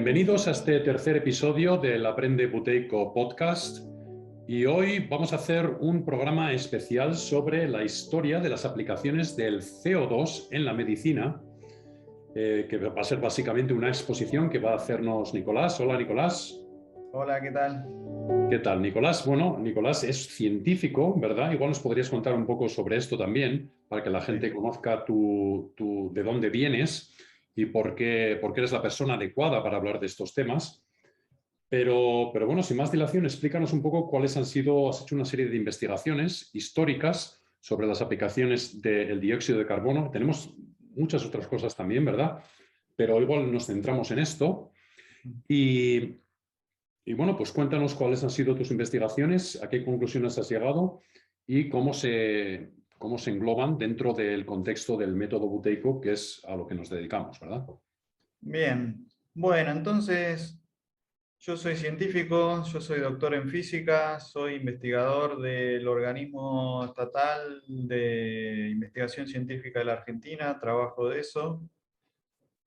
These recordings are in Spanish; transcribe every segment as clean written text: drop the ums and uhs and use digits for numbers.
Bienvenidos a este tercer episodio del Aprende Buteyko podcast y hoy vamos a hacer un programa especial sobre la historia de las aplicaciones del CO2 en la medicina, que va a ser básicamente una exposición que va a hacernos Nicolás. Hola, Nicolás. Hola, ¿qué tal? ¿Qué tal, Nicolás? Bueno, Nicolás es científico, ¿verdad? Igual nos podrías contar un poco sobre esto también, para que la gente conozca de dónde vienes y por qué eres la persona adecuada para hablar de estos temas. Pero bueno, sin más dilación, explícanos un poco cuáles has hecho una serie de investigaciones históricas sobre las aplicaciones del dióxido de carbono. Tenemos muchas otras cosas también, ¿verdad? Pero igual nos centramos en esto. Y bueno, pues cuéntanos cuáles han sido tus investigaciones, a qué conclusiones has llegado y cómo se engloban dentro del contexto del método Buteyko, que es a lo que nos dedicamos, ¿verdad? Bien, bueno, entonces yo soy científico, yo soy doctor en física, soy investigador del organismo estatal de investigación científica de la Argentina, trabajo de eso.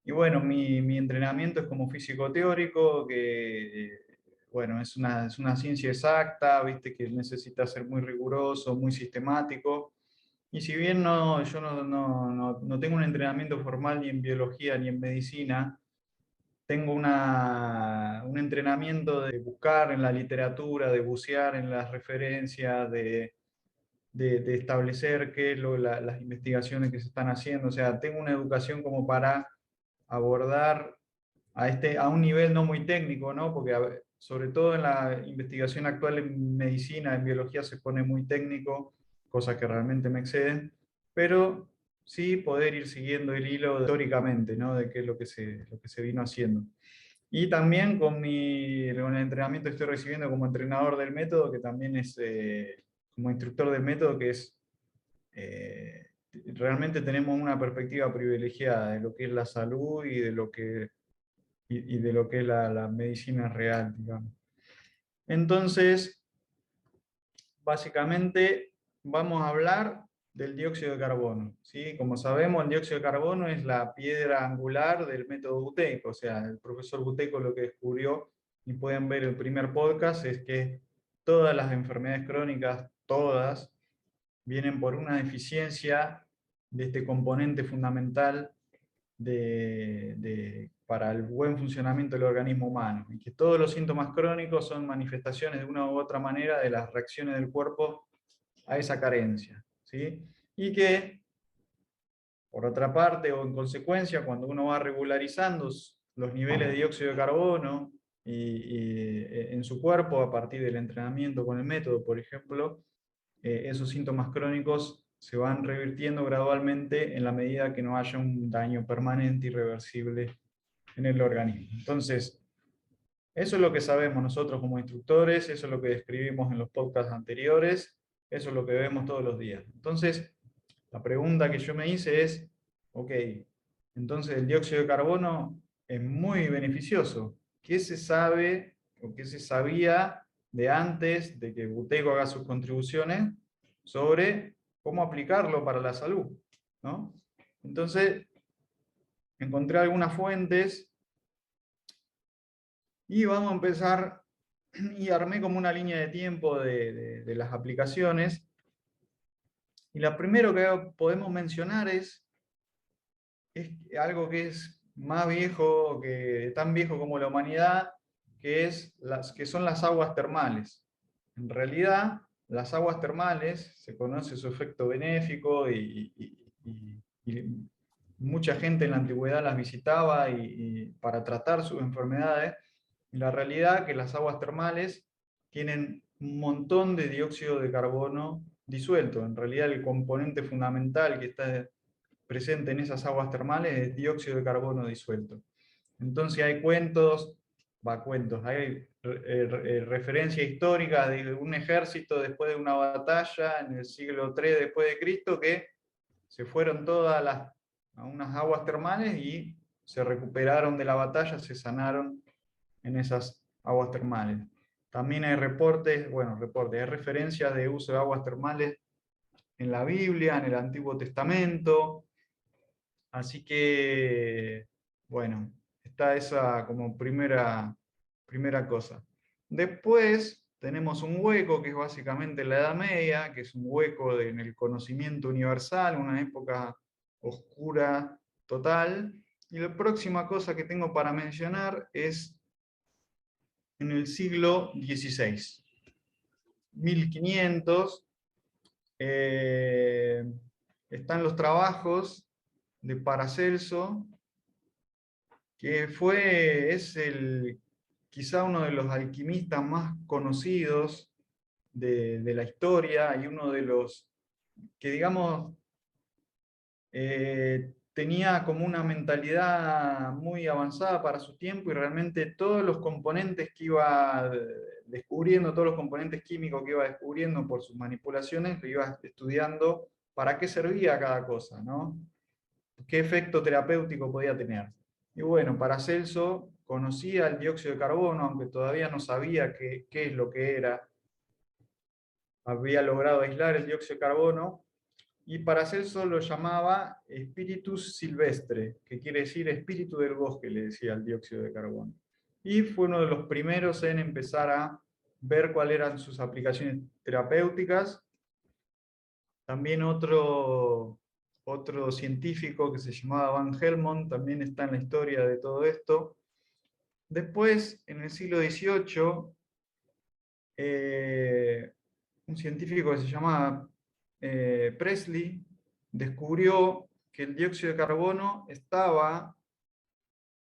Y bueno, mi entrenamiento es como físico teórico, que bueno, es una ciencia exacta, viste, que necesita ser muy riguroso, muy sistemático. Y si bien yo no tengo un entrenamiento formal ni en biología ni en medicina, tengo un entrenamiento de buscar en la literatura, de bucear en las referencias, de establecer qué es las investigaciones que se están haciendo. O sea, tengo una educación como para abordar a un nivel no muy técnico, ¿no? Porque sobre todo en la investigación actual en medicina, en biología se pone muy técnico, cosas que realmente me exceden, pero sí poder ir siguiendo el hilo históricamente, ¿no? De qué es lo que se vino haciendo. Y también con el entrenamiento que estoy recibiendo como entrenador del método, que también es como instructor del método, que es realmente tenemos una perspectiva privilegiada de lo que es la salud y de lo que y de lo que es la medicina real, digamos. Entonces, básicamente vamos a hablar del dióxido de carbono, ¿sí? Como sabemos, el dióxido de carbono es la piedra angular del método Buteyko, o sea, el profesor Buteyko lo que descubrió, y pueden ver el primer podcast, es que todas las enfermedades crónicas, todas, vienen por una deficiencia de este componente fundamental para el buen funcionamiento del organismo humano, y que todos los síntomas crónicos son manifestaciones de una u otra manera de las reacciones del cuerpo a esa carencia, ¿sí? Y que, por otra parte, o en consecuencia, cuando uno va regularizando los niveles de dióxido de carbono en su cuerpo a partir del entrenamiento con el método, por ejemplo, esos síntomas crónicos se van revirtiendo gradualmente en la medida que no haya un daño permanente, irreversible en el organismo. Entonces, eso es lo que sabemos nosotros como instructores, eso es lo que describimos en los podcasts anteriores, eso es lo que vemos todos los días. Entonces, la pregunta que yo me hice es, ok, entonces el dióxido de carbono es muy beneficioso. ¿Qué se sabe o qué se sabía de antes de que Buteyko haga sus contribuciones sobre cómo aplicarlo para la salud, ¿no? Entonces, encontré algunas fuentes y vamos a empezar, y armé como una línea de tiempo de las aplicaciones. Y lo primero que podemos mencionar es algo que es más viejo, tan viejo como la humanidad, que son las aguas termales. En realidad, las aguas termales, se conoce su efecto benéfico y mucha gente en la antigüedad las visitaba para tratar sus enfermedades. Y la realidad es que las aguas termales tienen un montón de dióxido de carbono disuelto. En realidad el componente fundamental que está presente en esas aguas termales es dióxido de carbono disuelto. Entonces hay hay referencia histórica de un ejército después de una batalla en el siglo III después de Cristo que se fueron a unas aguas termales y se recuperaron de la batalla, se sanaron en esas aguas termales. También hay hay referencias de uso de aguas termales en la Biblia, en el Antiguo Testamento. Así que, bueno, Está esa como primera cosa. Después tenemos un hueco que es básicamente la Edad Media, que es un hueco en el conocimiento universal, una época oscura total. Y la próxima cosa que tengo para mencionar es en el siglo XVI, 1500, están los trabajos de Paracelso, que es quizá uno de los alquimistas más conocidos de la historia y uno de los que, digamos, tenía como una mentalidad muy avanzada para su tiempo y realmente todos los componentes que iba descubriendo, todos los componentes químicos que iba descubriendo por sus manipulaciones, lo iba estudiando para qué servía cada cosa, ¿no? ¿Qué efecto terapéutico podía tener? Y bueno, Paracelso conocía el dióxido de carbono, aunque todavía no sabía qué es lo que era. Había logrado aislar el dióxido de carbono, y Paracelso lo llamaba spiritus silvestre, que quiere decir espíritu del bosque, le decía al dióxido de carbono. Y fue uno de los primeros en empezar a ver cuáles eran sus aplicaciones terapéuticas. También otro científico que se llamaba Van Helmont también está en la historia de todo esto. Después, en el siglo XVIII, un científico que se llamaba Presley descubrió que el dióxido de carbono estaba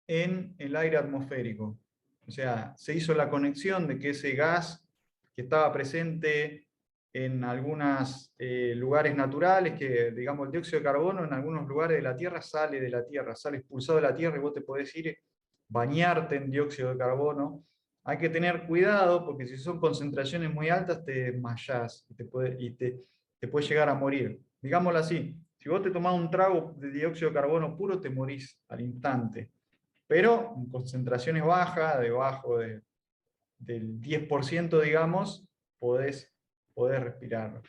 en el aire atmosférico. O sea, se hizo la conexión de que ese gas que estaba presente en algunos lugares naturales, que digamos el dióxido de carbono en algunos lugares de la Tierra sale de la Tierra, sale expulsado de la Tierra y vos te podés ir bañarte en dióxido de carbono. Hay que tener cuidado porque si son concentraciones muy altas te desmayás te puedes llegar a morir. Digámoslo así, si vos te tomás un trago de dióxido de carbono puro te morís al instante, pero en concentraciones bajas, del 10%, digamos, podés respirar.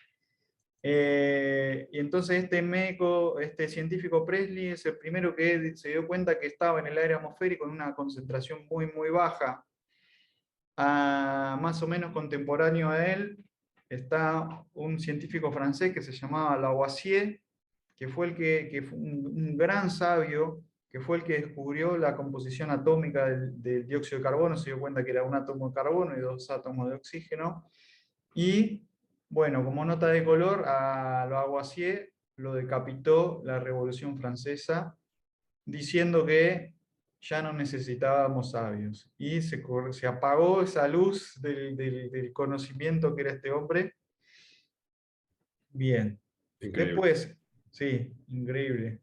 Y entonces este científico Presley es el primero que se dio cuenta que estaba en el aire atmosférico en una concentración muy, muy baja. Más o menos contemporáneo a él está un científico francés que se llamaba Lavoisier, que fue fue un gran sabio, que fue el que descubrió la composición atómica del dióxido de carbono. Se dio cuenta que era un átomo de carbono y dos átomos de oxígeno. Y bueno, como nota de color, a Lavoisier lo decapitó la Revolución Francesa, diciendo que ya no necesitábamos sabios. Y se apagó esa luz del conocimiento que era este hombre. Bien. Increíble. Después, sí, increíble.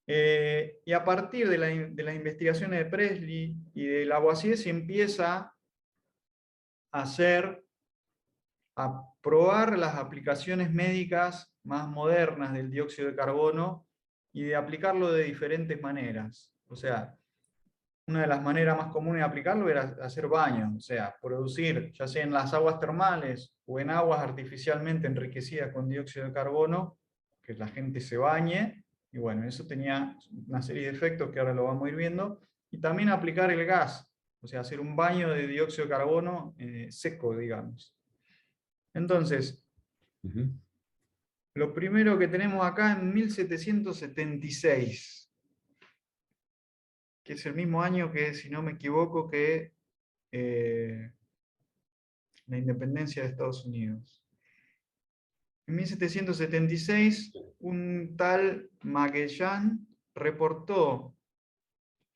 Y a partir de las investigaciones de Presley y de Lavoisier se empieza a probar las aplicaciones médicas más modernas del dióxido de carbono y de aplicarlo de diferentes maneras. O sea, una de las maneras más comunes de aplicarlo era hacer baños, o sea, producir, ya sea en las aguas termales o en aguas artificialmente enriquecidas con dióxido de carbono, que la gente se bañe, y bueno, eso tenía una serie de efectos que ahora lo vamos a ir viendo, y también aplicar el gas, o sea, hacer un baño de dióxido de carbono seco, digamos. Entonces, Ujú. lo primero que tenemos acá en 1776, que es el mismo año que, si no me equivoco, que la independencia de Estados Unidos. En 1776, un tal Magellan reportó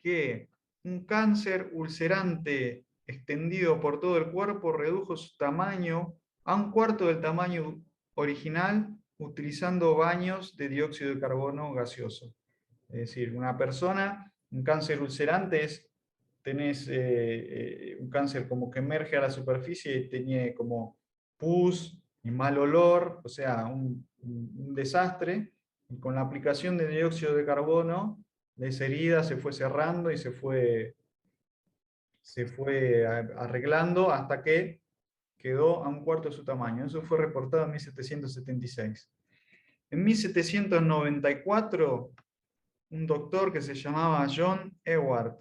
que un cáncer ulcerante extendido por todo el cuerpo redujo su tamaño a un cuarto del tamaño original utilizando baños de dióxido de carbono gaseoso. Es decir, una persona, un cáncer ulcerante tenés un cáncer como que emerge a la superficie y tiene como pus y mal olor, o sea, un desastre. Y con la aplicación de dióxido de carbono, esa herida se fue cerrando y se fue arreglando hasta que quedó a un cuarto de su tamaño. Eso fue reportado en 1776. En 1794, un doctor que se llamaba John Ewart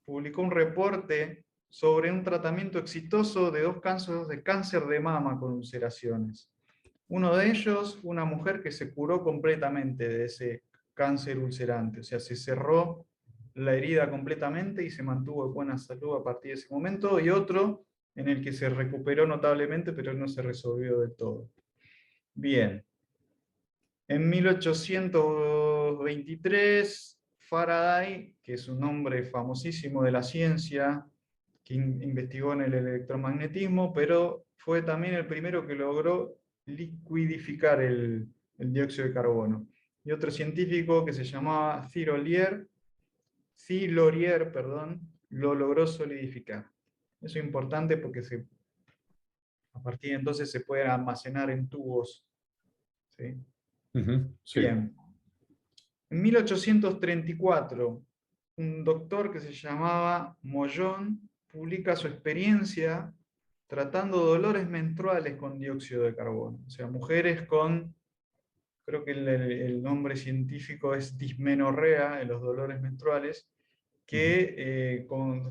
publicó un reporte sobre un tratamiento exitoso de 2 casos de cáncer de mama con ulceraciones. Uno de ellos, una mujer que se curó completamente de ese cáncer ulcerante, o sea, se cerró la herida completamente y se mantuvo en buena salud a partir de ese momento, y otro en el que se recuperó notablemente, pero no se resolvió del todo. Bien. En 1823, Faraday, que es un hombre famosísimo de la ciencia, que investigó en el electromagnetismo, pero fue también el primero que logró liquidificar el dióxido de carbono. Y otro científico que se llamaba Thilorier, perdón, lo logró solidificar. Eso es importante porque a partir de entonces se puede almacenar en tubos. ¿Sí? Sí. Bien. En 1834, un doctor que se llamaba Mollón publica su experiencia tratando dolores menstruales con dióxido de carbono. O sea, mujeres con, creo que el nombre científico es dismenorrea, en los dolores menstruales, que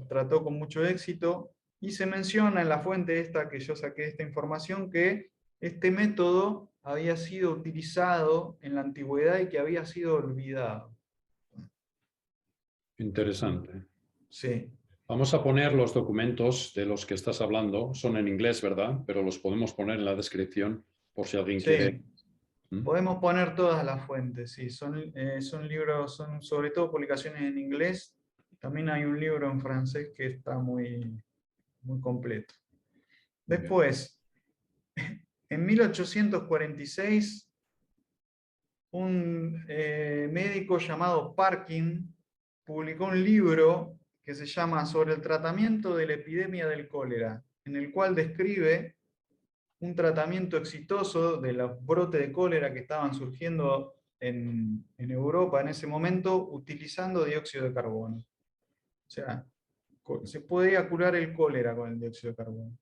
trató con mucho éxito, y se menciona en la fuente esta que yo saqué esta información que este método había sido utilizado en la antigüedad y que había sido olvidado. Interesante. Sí. Vamos a poner los documentos de los que estás hablando. Son en inglés, ¿verdad? Pero los podemos poner en la descripción por si alguien quiere. Sí, podemos poner todas las fuentes, sí. Son libros, son sobre todo publicaciones en inglés. También hay un libro en francés que está muy, muy completo. Muy bien. Después, en 1846, un médico llamado Parkin publicó un libro que se llama Sobre el tratamiento de la epidemia del cólera, en el cual describe un tratamiento exitoso de los brotes de cólera que estaban surgiendo en Europa en ese momento utilizando dióxido de carbono. O sea, se podía curar el cólera con el dióxido de carbono.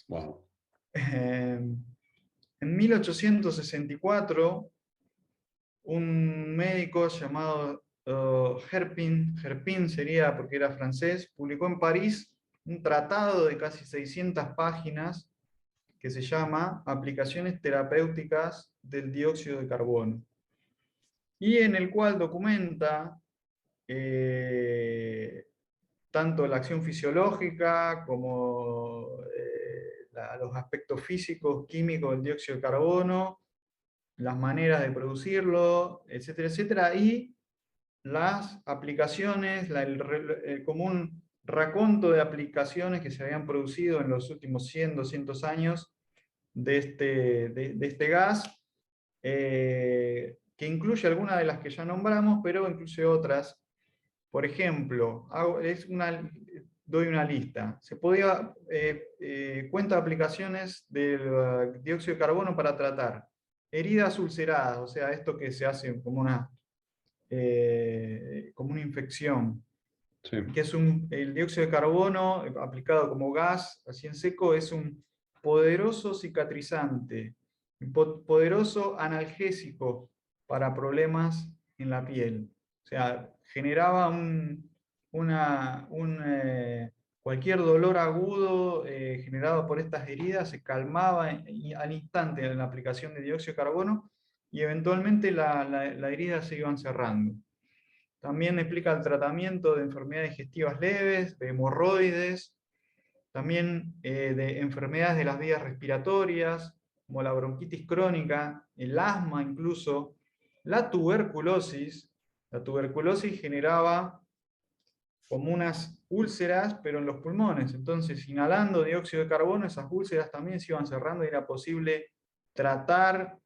Wow. En 1864, un médico llamado Herpin sería porque era francés, publicó en París un tratado de casi 600 páginas que se llama Aplicaciones terapéuticas del dióxido de carbono, y en el cual documenta tanto la acción fisiológica como los aspectos físicos, químicos del dióxido de carbono, las maneras de producirlo, etcétera, etcétera, y las aplicaciones, como un raconto de aplicaciones que se habían producido en los últimos 100, 200 años de este gas, que incluye algunas de las que ya nombramos, pero incluye otras. Por ejemplo, doy una lista. Se podía, cuenta aplicaciones del dióxido de carbono para tratar heridas ulceradas, o sea, esto que se hace como una infección, Sí. que es el dióxido de carbono aplicado como gas, así en seco, es un poderoso cicatrizante, poderoso analgésico para problemas en la piel. O sea, generaba cualquier dolor agudo generado por estas heridas, se calmaba al instante en la aplicación de dióxido de carbono, y eventualmente la herida se iban cerrando. También explica el tratamiento de enfermedades digestivas leves, de hemorroides, también de enfermedades de las vías respiratorias, como la bronquitis crónica, el asma incluso, la tuberculosis. La tuberculosis generaba como unas úlceras, pero en los pulmones. Entonces, inhalando dióxido de carbono, esas úlceras también se iban cerrando y era posible tratar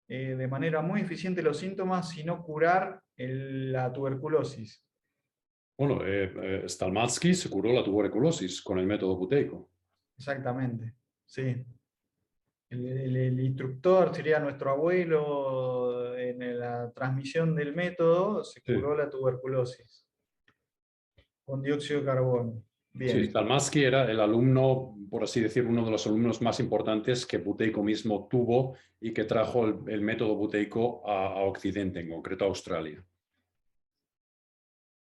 de manera muy eficiente los síntomas, sino curar la tuberculosis. Bueno, Stalmatsky se curó la tuberculosis con el método buteico. Exactamente, sí. El instructor sería nuestro abuelo en la transmisión del método, se Sí. curó la tuberculosis con dióxido de carbono. Sí, Bien, Stalmatsky era el alumno, por así decir, uno de los alumnos más importantes que Buteyko mismo tuvo y que trajo el método buteico a Occidente, en concreto a Australia.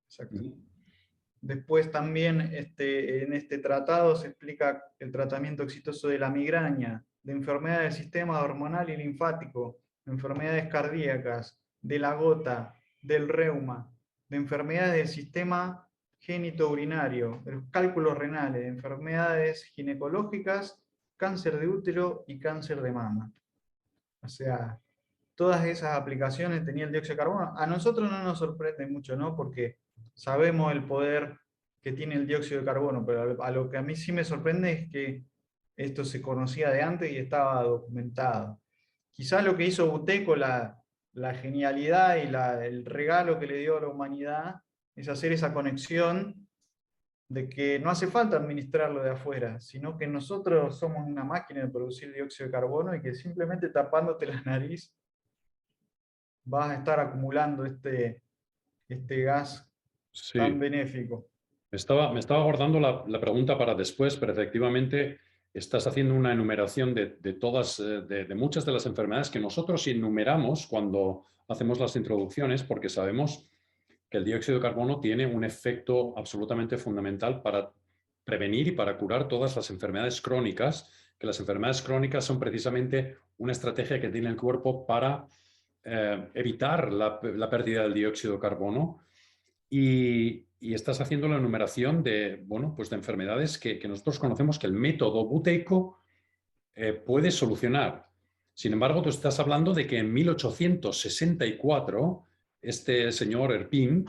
exacto. Después también en este tratado se explica el tratamiento exitoso de la migraña, de enfermedades del sistema hormonal y linfático, de enfermedades cardíacas, de la gota, del reuma, de enfermedades del sistema genitourinario, de los cálculos renales, de enfermedades ginecológicas, cáncer de útero y cáncer de mama. O sea, todas esas aplicaciones tenía el dióxido de carbono. A nosotros no nos sorprende mucho, ¿no? Porque sabemos el poder que tiene el dióxido de carbono, pero a lo que a mí sí me sorprende es que esto se conocía de antes y estaba documentado. Quizás lo que hizo Buteco, la genialidad y el regalo que le dio a la humanidad, es hacer esa conexión de que no hace falta administrarlo de afuera, sino que nosotros somos una máquina de producir dióxido de carbono y que simplemente tapándote la nariz vas a estar acumulando este gas tan Sí. benéfico. Me estaba guardando la pregunta para después, pero efectivamente estás haciendo una enumeración de todas, de muchas de las enfermedades que nosotros enumeramos cuando hacemos las introducciones, porque sabemos que el dióxido de carbono tiene un efecto absolutamente fundamental para prevenir y para curar todas las enfermedades crónicas, que las enfermedades crónicas son precisamente una estrategia que tiene el cuerpo para evitar la pérdida del dióxido de carbono y estás haciendo la enumeración de, bueno, pues de enfermedades que nosotros conocemos que el método buteico puede solucionar. Sin embargo, tú estás hablando de que en 1864 este señor Erpin,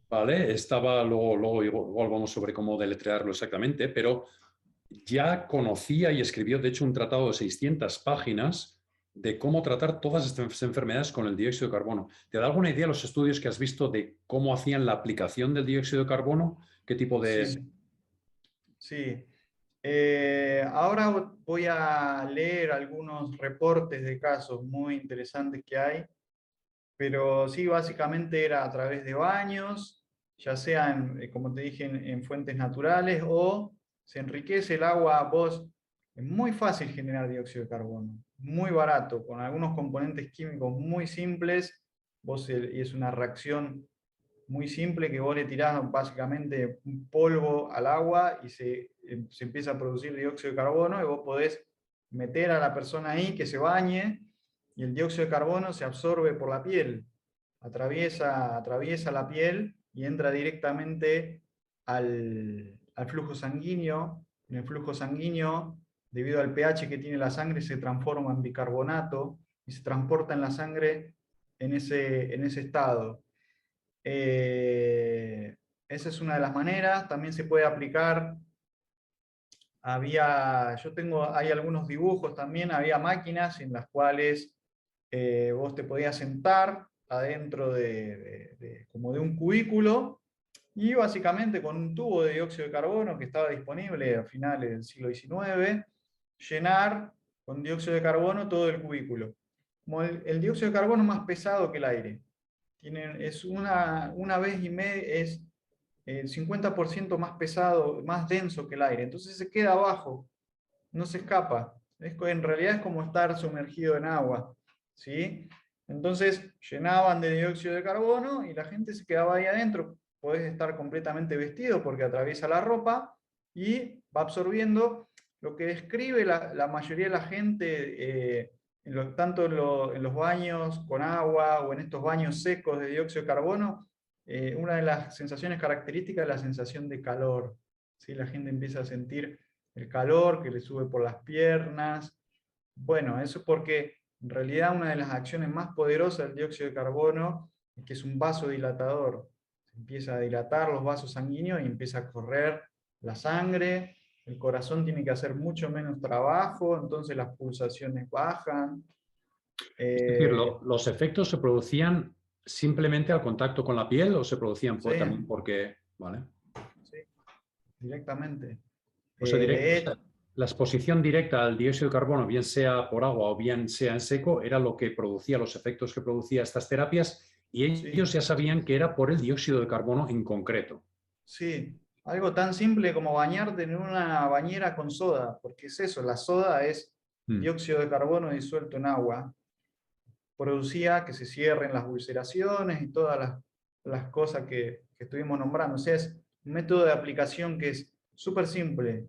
¿vale? Estaba, luego igual vamos sobre cómo deletrearlo exactamente, pero ya conocía y escribió, de hecho, un tratado de 600 páginas de cómo tratar todas estas enfermedades con el dióxido de carbono. ¿Te da alguna idea los estudios que has visto de cómo hacían la aplicación del dióxido de carbono? ¿Qué tipo de...? Sí, sí. Ahora voy a leer algunos reportes de casos muy interesantes que hay, pero sí, básicamente era a través de baños, ya sean, como te dije, en fuentes naturales o se enriquece el agua. Es muy fácil generar dióxido de carbono, muy barato, con algunos componentes químicos muy simples, y es una reacción muy simple que vos le tirás básicamente un polvo al agua y se empieza a producir dióxido de carbono y vos podés meter a la persona ahí que se bañe y el dióxido de carbono se absorbe por la piel, atraviesa la piel y entra directamente al flujo sanguíneo. En el flujo sanguíneo, debido al pH que tiene la sangre, se transforma en bicarbonato y se transporta en la sangre en ese estado. Eh, Esa es una de las maneras. También se puede aplicar. Hay algunos dibujos también, había máquinas en las cuales vos te podías sentar adentro como de un cubículo y básicamente con un tubo de dióxido de carbono que estaba disponible a finales del siglo XIX, llenar con dióxido de carbono todo el cubículo. Como el dióxido de carbono es más pesado que el aire. Es una vez y media, es el 50% más pesado, más denso que el aire. Entonces se queda abajo, no se escapa. En realidad es como estar sumergido en agua. ¿Sí? Entonces llenaban de dióxido de carbono y la gente se quedaba ahí adentro. Podés estar completamente vestido porque atraviesa la ropa y va absorbiendo lo que describe la mayoría de la gente, tanto en los baños con agua o en estos baños secos de dióxido de carbono. Una de las sensaciones características es la sensación de calor. ¿Sí? La gente empieza a sentir el calor que le sube por las piernas. Bueno, eso es porque en realidad una de las acciones más poderosas del dióxido de carbono es que es un vasodilatador. Se empieza a dilatar los vasos sanguíneos y empieza a correr la sangre, el corazón tiene que hacer mucho menos trabajo, entonces las pulsaciones bajan. Es decir, Eh, ¿los efectos se producían simplemente al contacto con la piel o se producían sí, también porque, ¿vale? sí, directamente. O sea, o De sea, hecho, la exposición directa al dióxido de carbono, bien sea por agua o bien sea en seco, era lo que producía los efectos que producía estas terapias y ellos sí, ya sabían que era por el dióxido de carbono en concreto. sí, algo tan simple como bañarte en una bañera con soda, porque es eso, la soda es Mm. dióxido de carbono disuelto en agua, producía que se cierren las ulceraciones y todas las cosas que estuvimos nombrando. O sea, un método de aplicación que es súper simple,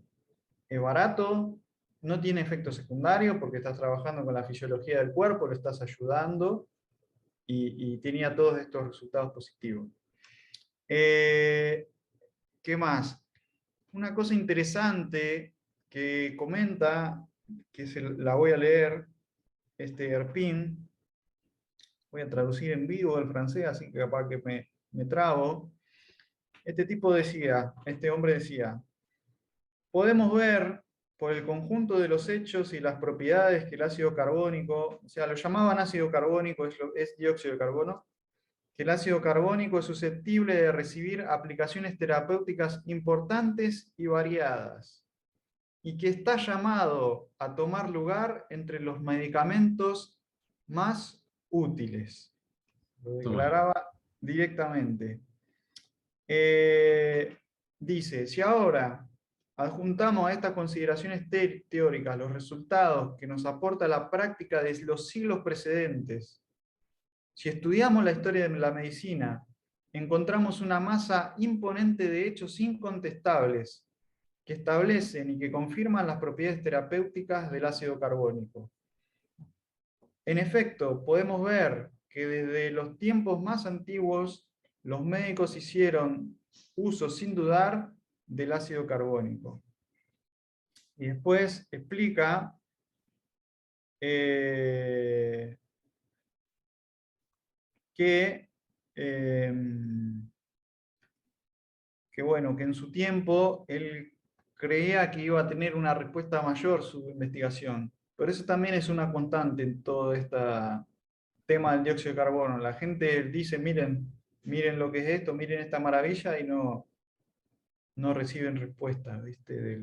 es barato, no tiene efecto secundario porque estás trabajando con la fisiología del cuerpo, lo estás ayudando y tenía todos estos resultados positivos. ¿Qué más? Una cosa interesante que comenta, que la voy a leer, Erpin, voy a traducir en vivo del francés, así que capaz que me trabo. Este hombre decía, podemos ver por el conjunto de los hechos y las propiedades que el ácido carbónico, o sea, lo llamaban ácido carbónico, es dióxido de carbono, que el ácido carbónico es susceptible de recibir aplicaciones terapéuticas importantes y variadas, y que está llamado a tomar lugar entre los medicamentos más útiles. Lo Toma ya. declaraba directamente. Eh, Dice, si ahora adjuntamos a estas consideraciones teóricas los resultados que nos aporta la práctica de los siglos precedentes, si estudiamos la historia de la medicina, encontramos una masa imponente de hechos incontestables que establecen y que confirman las propiedades terapéuticas del ácido carbónico. En efecto, podemos ver que desde los tiempos más antiguos los médicos hicieron uso sin dudar del ácido carbónico. Y después explica que, eh, bueno, que en su tiempo él creía que iba a tener una respuesta mayor su investigación. Pero eso también es una constante en todo este tema del dióxido de carbono. La gente dice, miren lo que es esto, miren esta maravilla, y no reciben respuesta, ¿viste?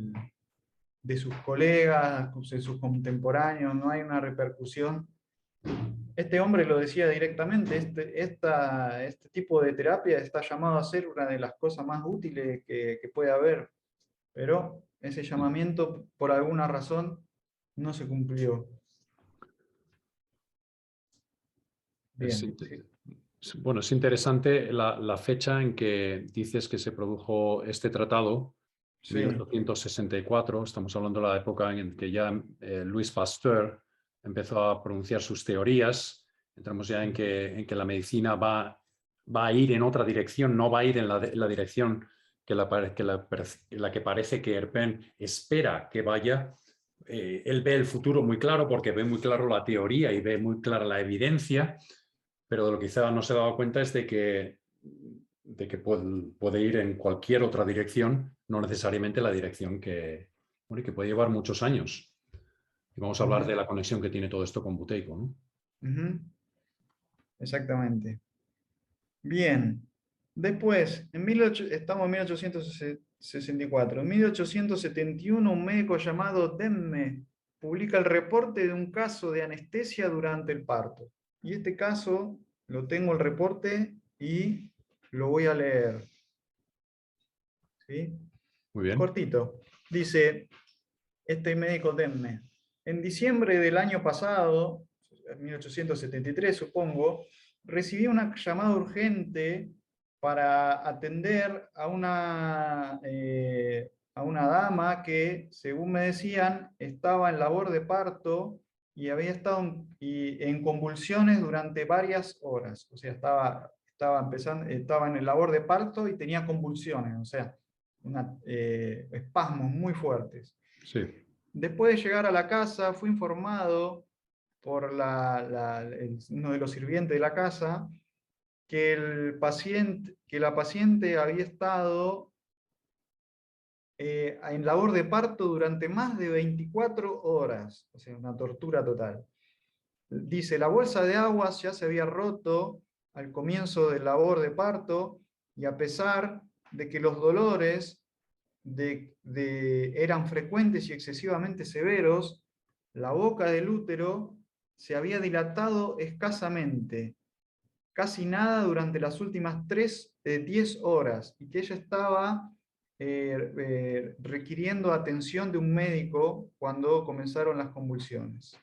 De sus colegas, de sus contemporáneos, no hay una repercusión. Este hombre lo decía directamente, este tipo de terapia está llamado a ser una de las cosas más útiles que puede haber, pero ese llamamiento, por alguna razón, no se cumplió. Es Bien, inte- sí. bueno, es interesante la fecha en que dices que se produjo este tratado, Sí. 1864. Estamos hablando de la época en que ya Louis Pasteur empezó a pronunciar sus teorías. Entramos ya en que la medicina va a ir en otra dirección, no va a ir en la dirección la que parece que Erpen espera que vaya. Él ve el futuro muy claro porque ve muy claro la teoría y ve muy clara la evidencia, pero de lo que quizá no se ha dado cuenta es de que puede ir en cualquier otra dirección, no necesariamente la dirección bueno, y que puede llevar muchos años. Y vamos a hablar de la conexión que tiene todo esto con buteico, ¿no? Ujú. Exactamente. Bien. Después, estamos en 1864. En 1871, un médico llamado Demme publica el reporte de un caso de anestesia durante el parto. Y este caso, lo tengo el reporte y lo voy a leer. ¿Sí? Muy Es bien. cortito. Dice este médico Demme, en diciembre del año pasado, en 1873 supongo, recibí una llamada urgente para atender a una dama que, según me decían, estaba en labor de parto y había estado en convulsiones durante varias horas. O sea, estaba en el labor de parto y tenía convulsiones, o sea, espasmos muy fuertes. Sí. Después de llegar a la casa, fui informado por uno de los sirvientes de la casa que la paciente había estado en labor de parto durante más de 24 horas, o sea, una tortura total. Dice, la bolsa de aguas ya se había roto al comienzo del labor de parto, y a pesar de que los dolores eran frecuentes y excesivamente severos, la boca del útero se había dilatado escasamente, casi nada durante las últimas 10 horas, y que ella estaba requiriendo atención de un médico cuando comenzaron las convulsiones.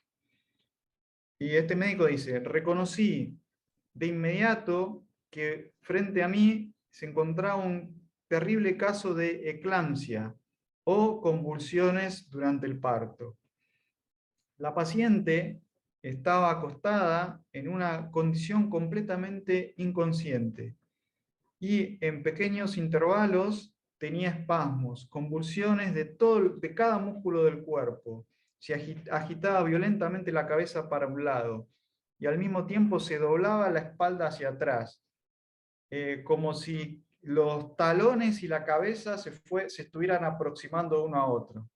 Y este médico dice, reconocí de inmediato que frente a mí se encontraba un terrible caso de eclampsia o convulsiones durante el parto. La paciente estaba acostada en una condición completamente inconsciente y en pequeños intervalos tenía espasmos, convulsiones de cada músculo del cuerpo. Se agitaba violentamente la cabeza para un lado y al mismo tiempo se doblaba la espalda hacia atrás, como si los talones y la cabeza se estuvieran aproximando uno a otro.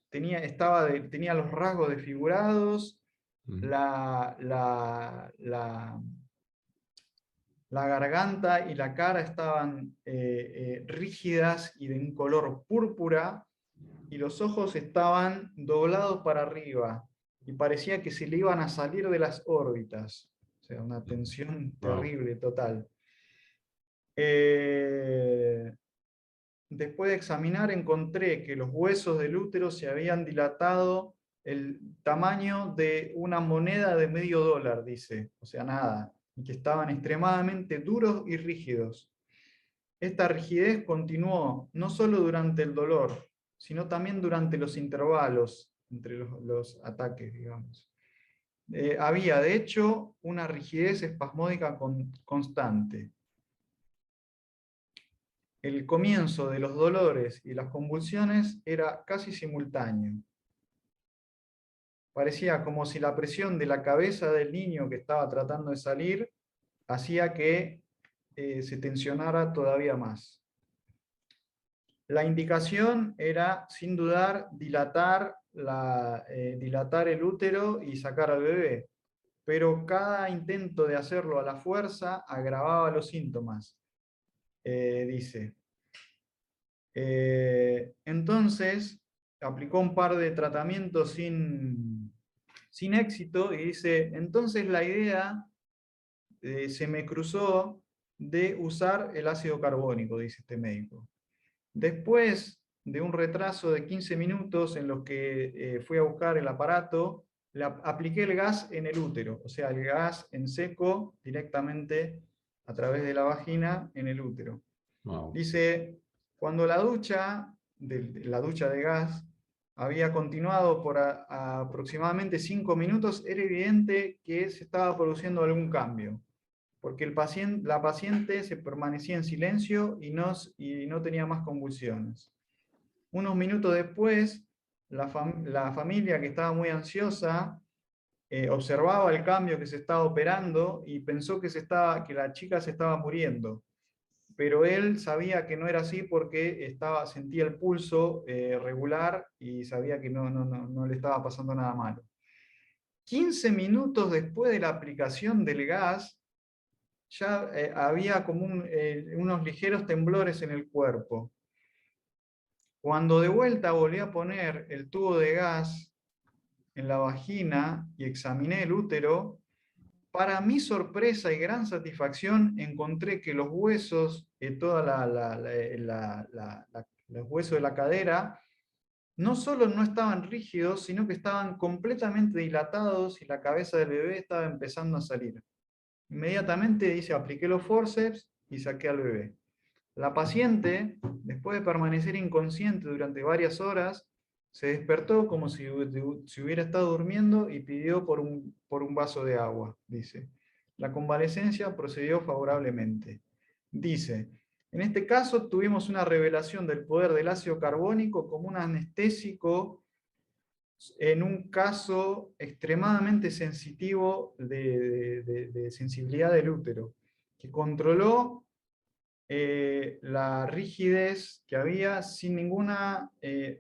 Tenía los rasgos desfigurados, la garganta y la cara estaban rígidas y de un color púrpura, y los ojos estaban doblados para arriba, y parecía que se le iban a salir de las órbitas. O sea, una tensión terrible, total. Después de examinar encontré que los huesos del útero se habían dilatado el tamaño de una moneda de $0,5, dice, o sea, nada, y que estaban extremadamente duros y rígidos. Esta rigidez continuó no solo durante el dolor, sino también durante los intervalos entre los ataques, digamos. Había, de hecho, una rigidez espasmódica constante. El comienzo de los dolores y las convulsiones era casi simultáneo. Parecía como si la presión de la cabeza del niño que estaba tratando de salir hacía que se tensionara todavía más. La indicación era, sin dudar, dilatar el útero y sacar al bebé, pero cada intento de hacerlo a la fuerza agravaba los síntomas, dice. Entonces, aplicó un par de tratamientos sin éxito y dice, entonces la idea se me cruzó de usar el ácido carbónico, dice este médico. Después de un retraso de 15 minutos en los que fui a buscar el aparato, le apliqué el gas en el útero, o sea, el gas en seco directamente a través de la vagina en el útero. Wow. Dice, cuando la ducha de gas había continuado por aproximadamente 5 minutos, era evidente que se estaba produciendo algún cambio, porque la paciente se permanecía en silencio y no tenía más convulsiones. Unos minutos después, la familia, que estaba muy ansiosa, observaba el cambio que se estaba operando y pensó que la chica se estaba muriendo. Pero él sabía que no era así porque sentía el pulso regular y sabía que no le estaba pasando nada malo. 15 minutos después de la aplicación del gas, ya había como unos ligeros temblores en el cuerpo. Cuando de vuelta volví a poner el tubo de gas en la vagina y examiné el útero, para mi sorpresa y gran satisfacción encontré que los huesos, los huesos de la cadera, no solo no estaban rígidos, sino que estaban completamente dilatados y la cabeza del bebé estaba empezando a salir. Inmediatamente, dice, apliqué los forceps y saqué al bebé. La paciente, después de permanecer inconsciente durante varias horas, se despertó como si hubiera estado durmiendo y pidió por un vaso de agua, dice. La convalecencia procedió favorablemente. Dice, en este caso tuvimos una revelación del poder del ácido carbónico como un anestésico en un caso extremadamente sensitivo de sensibilidad del útero, que controló la rigidez que había sin ninguna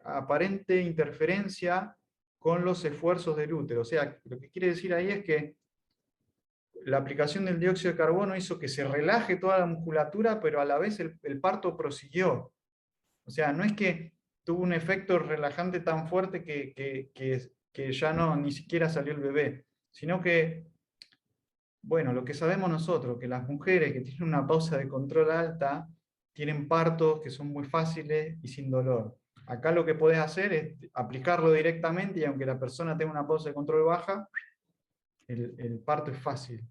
aparente interferencia con los esfuerzos del útero. O sea, lo que quiere decir ahí es que la aplicación del dióxido de carbono hizo que se relaje toda la musculatura, pero a la vez el parto prosiguió. O sea, no es que tuvo un efecto relajante tan fuerte que ya ni siquiera salió el bebé, sino que, bueno, lo que sabemos nosotros, que las mujeres que tienen una pausa de control alta tienen partos que son muy fáciles y sin dolor. Acá lo que podés hacer es aplicarlo directamente y aunque la persona tenga una pausa de control baja, el parto es fácil.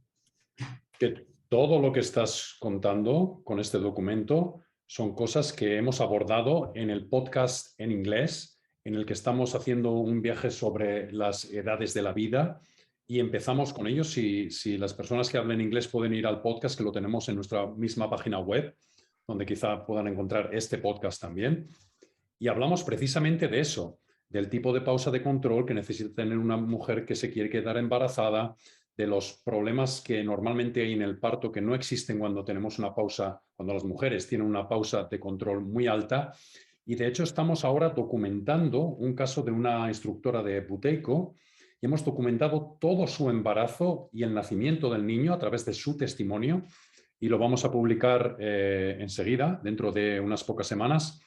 Todo lo que estás contando con este documento son cosas que hemos abordado en el podcast en inglés, en el que estamos haciendo un viaje sobre las edades de la vida y empezamos con ellos. Si las personas que hablen inglés pueden ir al podcast, que lo tenemos en nuestra misma página web, donde quizá puedan encontrar este podcast también. Y hablamos precisamente de eso, del tipo de pausa de control que necesita tener una mujer que se quiere quedar embarazada, de los problemas que normalmente hay en el parto que no existen cuando tenemos una pausa, cuando las mujeres tienen una pausa de control muy alta. Y de hecho estamos ahora documentando un caso de una instructora de buteico y hemos documentado todo su embarazo y el nacimiento del niño a través de su testimonio y lo vamos a publicar enseguida, dentro de unas pocas semanas,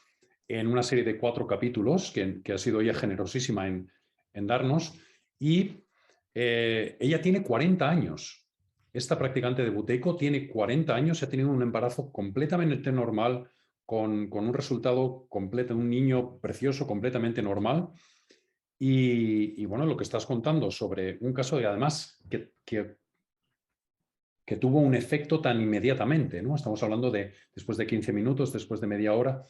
en una serie de 4 capítulos que ha sido ella generosísima en darnos. Y ella tiene 40 años. Esta practicante de buteico tiene 40 años y ha tenido un embarazo completamente normal, con un resultado completo, un niño precioso, completamente normal. Y bueno, lo que estás contando sobre un caso de, además, que tuvo un efecto tan inmediatamente, ¿no? Estamos hablando de después de 15 minutos, después de media hora,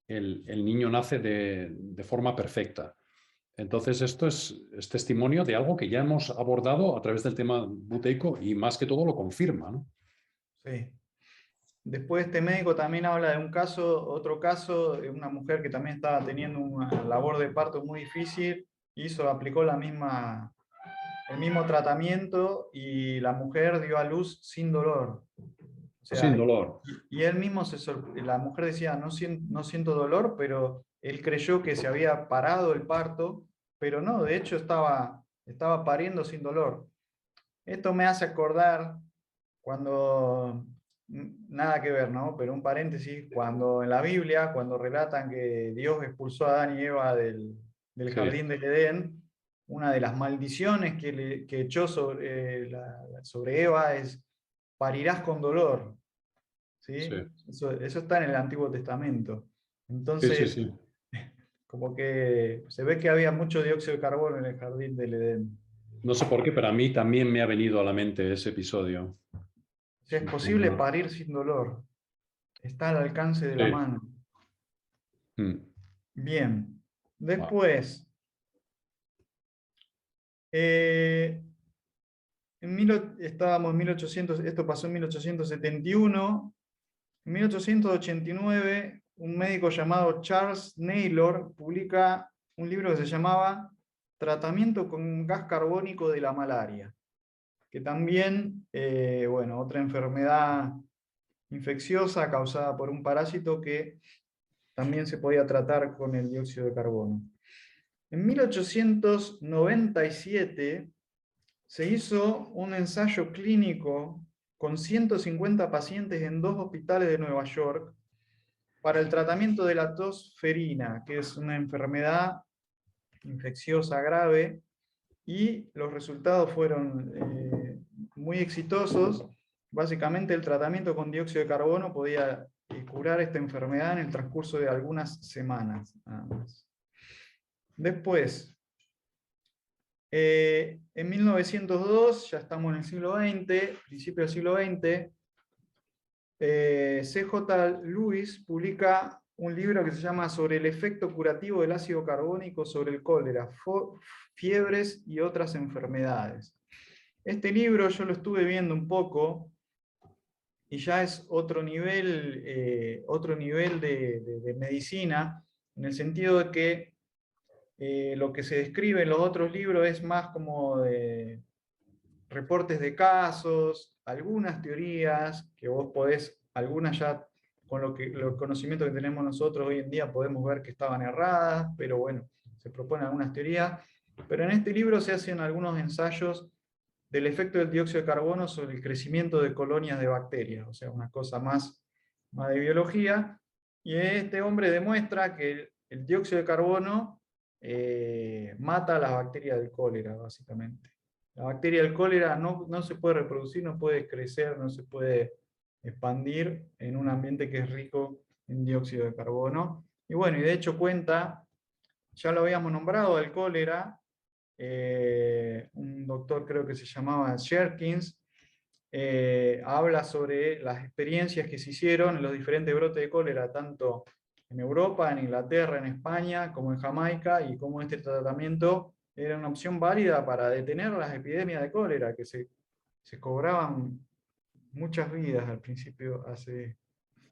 el niño nace de forma perfecta. Entonces, esto es testimonio de algo que ya hemos abordado a través del tema buteico y más que todo lo confirma, ¿no? Sí. Después este médico también habla de un caso, otro caso, de una mujer que también estaba teniendo una labor de parto muy difícil, aplicó el mismo tratamiento y la mujer dio a luz sin dolor. O Sin sea, dolor. y él mismo la mujer decía, no siento dolor, pero él creyó que se había parado el parto, pero no, de hecho estaba pariendo sin dolor. Esto me hace acordar cuando, nada que ver, ¿no? Pero un paréntesis, cuando en la Biblia, cuando relatan que Dios expulsó a Adán y Eva del Sí, jardín del Edén, una de las maldiciones que echó sobre Eva es: parirás con dolor. sí, ¿Sí? Eso está en el Antiguo Testamento. sí, sí, Entonces, sí. como que se ve que había mucho dióxido de carbono en el jardín del Edén. No sé por qué, pero a mí también me ha venido a la mente ese episodio. O sea, es posible parir sin dolor. Está al alcance de la Sí. mano. Mm. Bien. Wow. Después, eh, estábamos en 1800, esto pasó en 1871. En 1889, un médico llamado Charles Naylor publica un libro que se llamaba Tratamiento con gas carbónico de la malaria, que también, bueno, otra enfermedad infecciosa causada por un parásito que también se podía tratar con el dióxido de carbono. En 1897 se hizo un ensayo clínico con 150 pacientes en 2 hospitales de Nueva York para el tratamiento de la tos ferina, que es una enfermedad infecciosa grave, y los resultados fueron muy exitosos. Básicamente el tratamiento con dióxido de carbono podía curar esta enfermedad en el transcurso de algunas semanas, nada más. Después, en 1902, ya estamos en el siglo XX, principio del siglo XX, C.J. Lewis publica un libro que se llama Sobre el efecto curativo del ácido carbónico sobre el cólera, fiebres y otras enfermedades. Este libro yo lo estuve viendo un poco y ya es otro nivel de medicina, en el sentido de que lo que se describe en los otros libros es más como de reportes de casos, algunas teorías que vos podés, algunas ya con los conocimientos que tenemos nosotros hoy en día podemos ver que estaban erradas, pero bueno, se proponen algunas teorías. Pero en este libro se hacen algunos ensayos del efecto del dióxido de carbono sobre el crecimiento de colonias de bacterias, o sea, una cosa más de biología. Y este hombre demuestra que el dióxido de carbono mata a las bacterias del cólera, básicamente. La bacteria del cólera no se puede reproducir, no puede crecer, no se puede expandir en un ambiente que es rico en dióxido de carbono. Y bueno, y de hecho cuenta, ya lo habíamos nombrado, el cólera, un doctor creo que se llamaba Sherkins, habla sobre las experiencias que se hicieron en los diferentes brotes de cólera, tanto en Europa, en Inglaterra, en España, como en Jamaica, y cómo este tratamiento era una opción válida para detener las epidemias de cólera, que se cobraban muchas vidas al principio, hace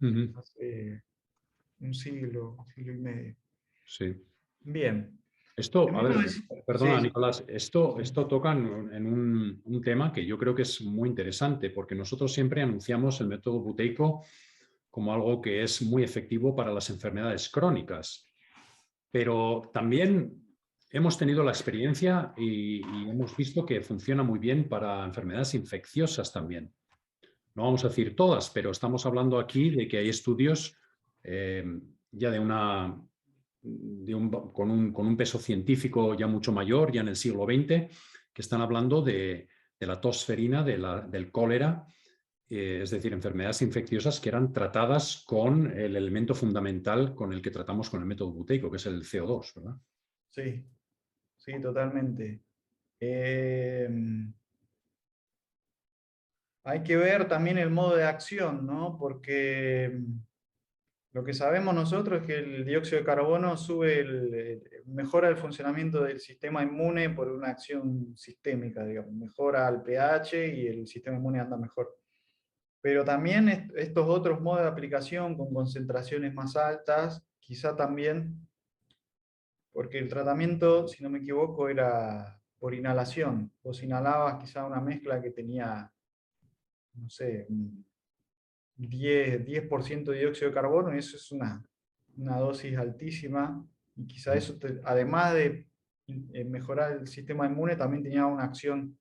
Ujú. un siglo y medio. Sí. Bien. Esto, En a ver, 1900 perdona, sí, sí, Nicolás, esto toca en un tema que yo creo que es muy interesante, porque nosotros siempre anunciamos el método buteico como algo que es muy efectivo para las enfermedades crónicas, pero también hemos tenido la experiencia y hemos visto que funciona muy bien para enfermedades infecciosas también. No vamos a decir todas, pero estamos hablando aquí de que hay estudios eh, ya con un peso científico ya mucho mayor, ya en el siglo XX, que están hablando de la tosferina, del cólera, es decir, enfermedades infecciosas que eran tratadas con el elemento fundamental con el que tratamos con el método buteico, que es el CO2, ¿verdad? sí, sí, totalmente. Eh, Hay que ver también el modo de acción, ¿no? Porque lo que sabemos nosotros es que el dióxido de carbono mejora el funcionamiento del sistema inmune por una acción sistémica, digamos, mejora el pH y el sistema inmune anda mejor. Pero también estos otros modos de aplicación con concentraciones más altas, quizá también, porque el tratamiento, si no me equivoco, era por inhalación. Vos inhalabas quizá una mezcla que tenía, no sé, 10% de dióxido de carbono, y eso es una dosis altísima, y quizá eso, además de mejorar el sistema inmune, también tenía una acción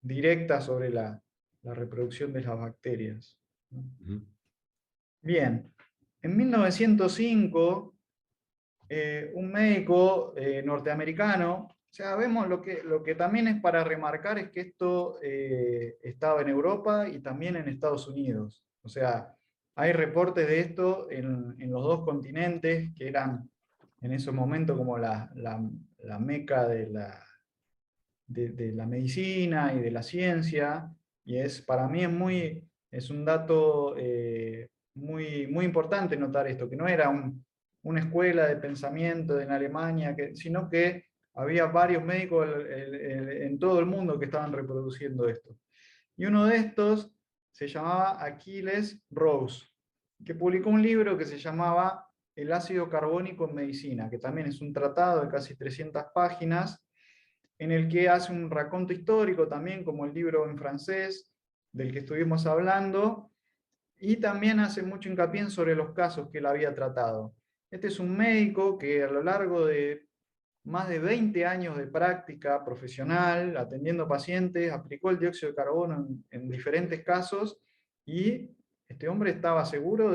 directa sobre la reproducción de las bacterias, ¿no? Ujú. Bien, en 1905, un médico norteamericano, o sea, vemos lo que también es para remarcar es que esto estaba en Europa y también en Estados Unidos. O sea, hay reportes de esto en los dos continentes que eran en ese momento como la meca de la medicina y de la ciencia, y para mí es un dato muy importante notar esto, que no era una escuela de pensamiento en Alemania, sino que había varios médicos en todo el mundo que estaban reproduciendo esto. Y uno de estos se llamaba Achilles Rose, que publicó un libro que se llamaba El ácido carbónico en medicina, que también es un tratado de casi 300 páginas, en el que hace un raconto histórico también, como el libro en francés del que estuvimos hablando, y también hace mucho hincapié sobre los casos que él había tratado. Este es un médico que a lo largo de más de 20 años de práctica profesional, atendiendo pacientes, aplicó el dióxido de carbono en diferentes casos, y este hombre estaba seguro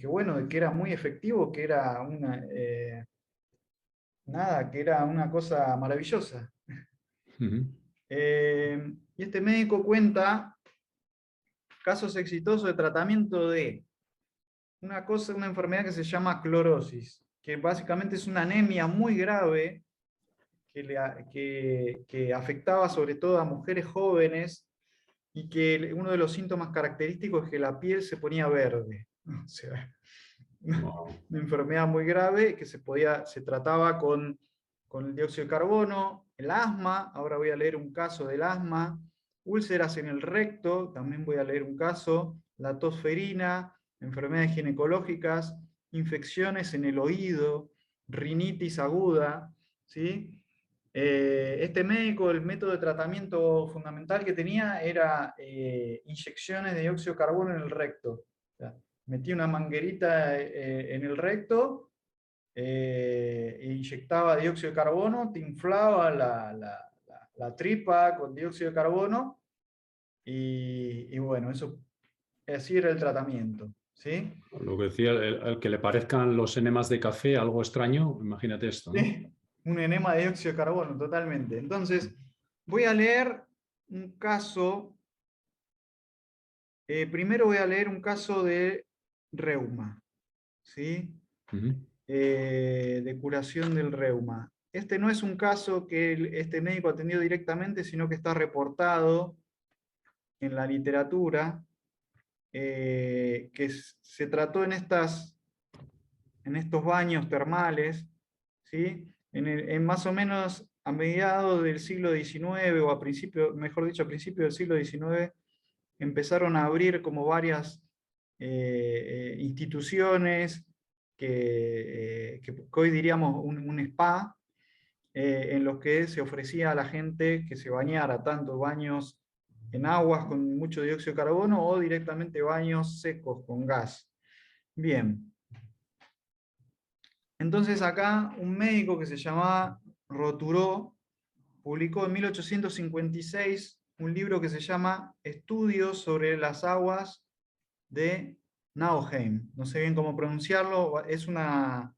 bueno, de que era muy efectivo, que era que era una cosa maravillosa. Ujú. Y este médico cuenta casos exitosos de tratamiento de una enfermedad que se llama clorosis, que básicamente es una anemia muy grave que afectaba sobre todo a mujeres jóvenes, y que uno de los síntomas característicos es que la piel se ponía verde. O sea, Wow. una enfermedad muy grave que se trataba con el dióxido de carbono. El asma, ahora voy a leer un caso del asma. Úlceras en el recto, también voy a leer un caso. La tosferina, enfermedades ginecológicas, infecciones en el oído, rinitis aguda, ¿sí? Este médico, el método de tratamiento fundamental que tenía era inyecciones de dióxido de carbono en el recto. O sea, metía una manguerita en el recto, e inyectaba dióxido de carbono, te inflaba la tripa con dióxido de carbono, y bueno, así era el tratamiento, ¿sí? Lo que decía, el que le parezcan los enemas de café algo extraño, imagínate esto, ¿no? Sí, un enema de dióxido de carbono, totalmente. Entonces, voy a leer un caso. Primero voy a leer un caso de reuma, ¿sí? Ujú. De curación del reuma. Este no es un caso que este médico atendió directamente, sino que está reportado en la literatura, que se trató en estos baños termales, ¿sí? En más o menos a mediados del siglo XIX, o a principio, mejor dicho, a principios del siglo XIX, empezaron a abrir como varias instituciones que hoy diríamos un spa, en los que se ofrecía a la gente que se bañara, tanto baños en aguas con mucho dióxido de carbono o directamente baños secos con gas. Bien. Entonces acá un médico que se llamaba Roturó publicó en 1856 un libro que se llama Estudios sobre las aguas de Nauheim. No sé bien cómo pronunciarlo, es una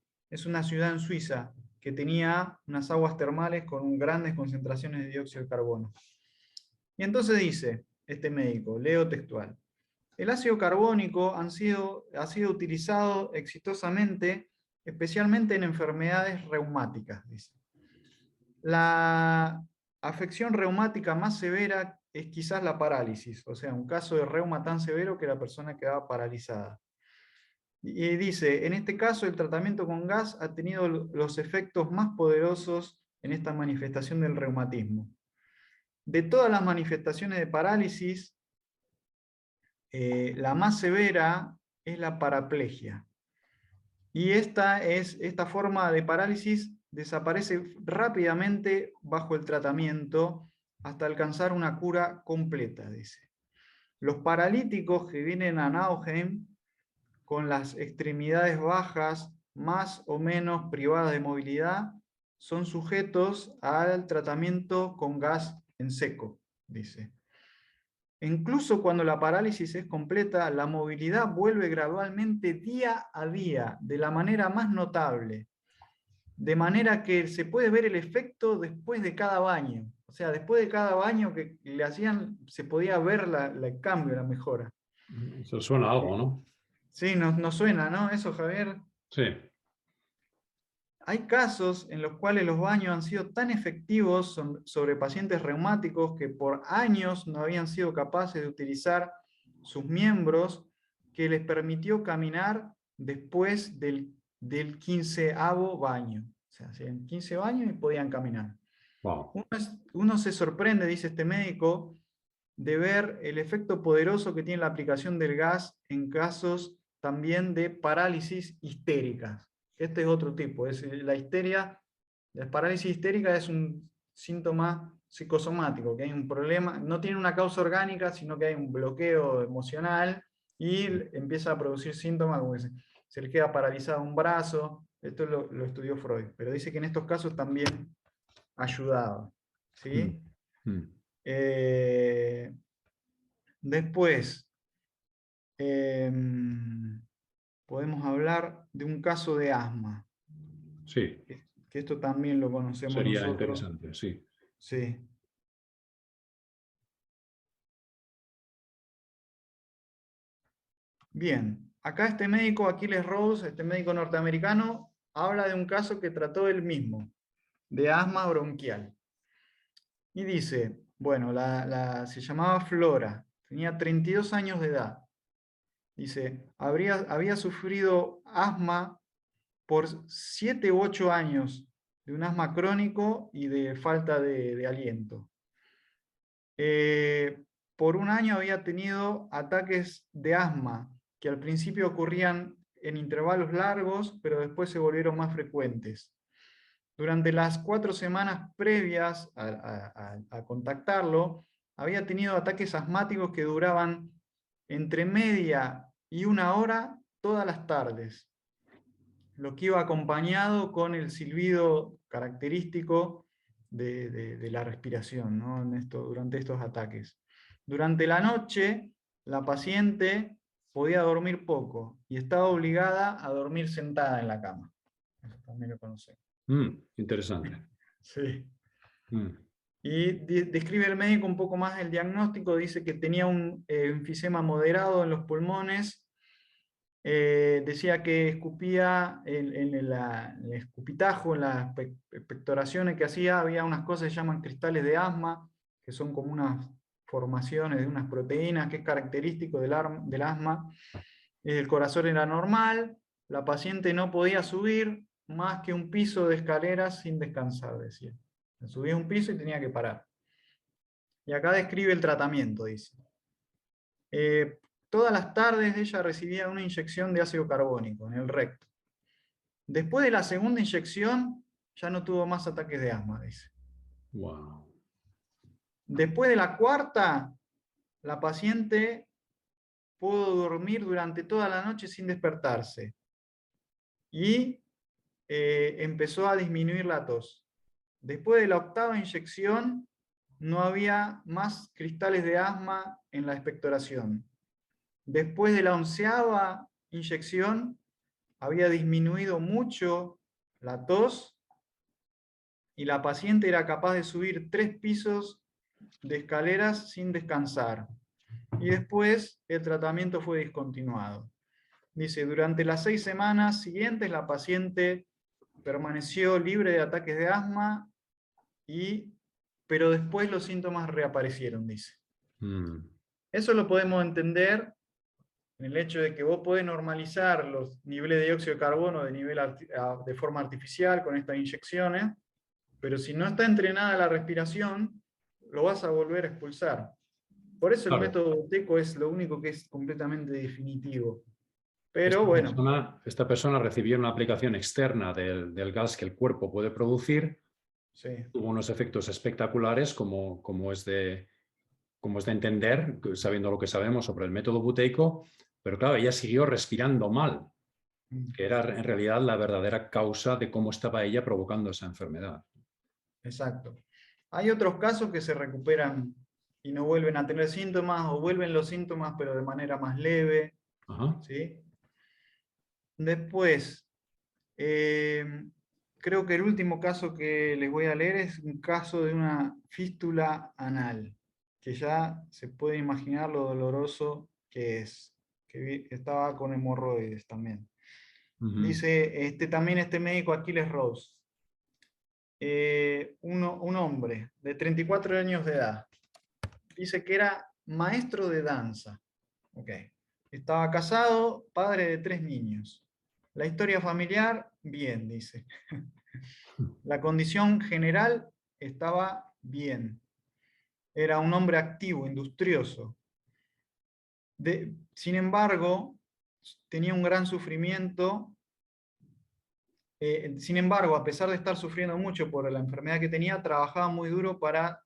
ciudad en Suiza que tenía unas aguas termales con grandes concentraciones de dióxido de carbono. Y entonces dice este médico, leo textual: el ácido carbónico ha sido utilizado exitosamente, especialmente en enfermedades reumáticas, dice. La afección reumática más severa es quizás la parálisis, o sea, un caso de reuma tan severo que la persona quedaba paralizada. Y dice, en este caso el tratamiento con gas ha tenido los efectos más poderosos en esta manifestación del reumatismo. De todas las manifestaciones de parálisis, la más severa es la paraplegia. Y esta forma de parálisis desaparece rápidamente bajo el tratamiento hasta alcanzar una cura completa, dice. Los paralíticos que vienen a Nauheim con las extremidades bajas, más o menos privadas de movilidad, son sujetos al tratamiento con gas en seco, dice. Incluso cuando la parálisis es completa, la movilidad vuelve gradualmente día a día, de la manera más notable, de manera que se puede ver el efecto después de cada baño. O sea, después de cada baño que le hacían, se podía ver el cambio, la mejora. Eso suena a algo, ¿no? Sí, nos suena, ¿no? Eso, Javier. Sí. Hay casos en los cuales los baños han sido tan efectivos sobre pacientes reumáticos que por años no habían sido capaces de utilizar sus miembros, que les permitió caminar después del 15º baño. O sea, hacían 15 baños y podían caminar. Wow. Uno se sorprende, dice este médico, de ver el efecto poderoso que tiene la aplicación del gas en casos también de parálisis histéricas. Este es otro tipo, es la histeria, la parálisis histérica es un síntoma psicosomático, que hay un problema, no tiene una causa orgánica, sino que hay un bloqueo emocional y empieza a producir síntomas como que se le queda paralizado un brazo. Esto lo estudió Freud, pero dice que en estos casos también ayudaba. Mm. ¿Sí? Mm. Después, podemos hablar de un caso de asma, Sí, que esto también lo conocemos sería nosotros. interesante, sí. Sí. Bien, acá este médico, Achilles Rose, este médico norteamericano, habla de un caso que trató él mismo, de asma bronquial. Y dice, bueno, se llamaba Flora, tenía 32 años de edad. Dice, había sufrido asma por 7 u 8 años, de un asma crónico y de falta de aliento. Por un año había tenido ataques de asma, que al principio ocurrían en intervalos largos, pero después se volvieron más frecuentes. Durante las 4 semanas previas a contactarlo, había tenido ataques asmáticos que duraban entre media y 1 hora todas las tardes, lo que iba acompañado con el silbido característico de la respiración, ¿no? Durante estos ataques. Durante la noche, la paciente podía dormir poco y estaba obligada a dormir sentada en la cama. Eso también lo conocemos. Interesante. Sí. Mm. Y describe el médico un poco más el diagnóstico, dice que tenía un enfisema moderado en los pulmones. Decía que escupía en el escupitajo, en las pectoraciones que hacía, había unas cosas que se llaman cristales de asma, que son como unas formaciones de unas proteínas que es característico del asma. El corazón era normal, la paciente no podía subir más que un piso de escaleras sin descansar, decía. Subía un piso y tenía que parar. Y acá describe el tratamiento, dice. Todas las tardes ella recibía una inyección de ácido carbónico en el recto. Después de la segunda inyección, ya no tuvo más ataques de asma, dice. Wow. Después de la cuarta, la paciente pudo dormir durante toda la noche sin despertarse. Y empezó a disminuir la tos. Después de la octava inyección, no había más cristales de asma en la expectoración. Después de la 11ª inyección, había disminuido mucho la tos y la paciente era capaz de subir 3 pisos de escaleras sin descansar. Y después el tratamiento fue discontinuado. Dice, durante las 6 semanas siguientes la paciente permaneció libre de ataques de asma, pero después los síntomas reaparecieron, dice. Eso lo podemos entender en el hecho de que vos podés normalizar los niveles de dióxido de carbono de forma artificial con estas inyecciones, pero si no está entrenada la respiración, lo vas a volver a expulsar. Por eso el método Buteyko es lo único que es completamente definitivo. Pero esta persona recibió una aplicación externa del gas que el cuerpo puede producir, sí. Tuvo unos efectos espectaculares como es de entender, sabiendo lo que sabemos sobre el método Buteyko, pero claro, ella siguió respirando mal, que era en realidad la verdadera causa de cómo estaba ella provocando esa enfermedad. Exacto. Hay otros casos que se recuperan y no vuelven a tener síntomas, o vuelven los síntomas pero de manera más leve. ¿Sí? Después, creo que el último caso que les voy a leer es un caso de una fístula anal, que ya se puede imaginar lo doloroso que es, que estaba con hemorroides también. Dice también este médico Aquiles Rose, un hombre de 34 años de edad, dice que era maestro de danza. Estaba casado, padre de 3 niños. La historia familiar, bien, dice. La condición general estaba bien. Era un hombre activo, industrioso. Sin embargo, tenía un gran sufrimiento. Sin embargo, a pesar de estar sufriendo mucho por la enfermedad que tenía, trabajaba muy duro para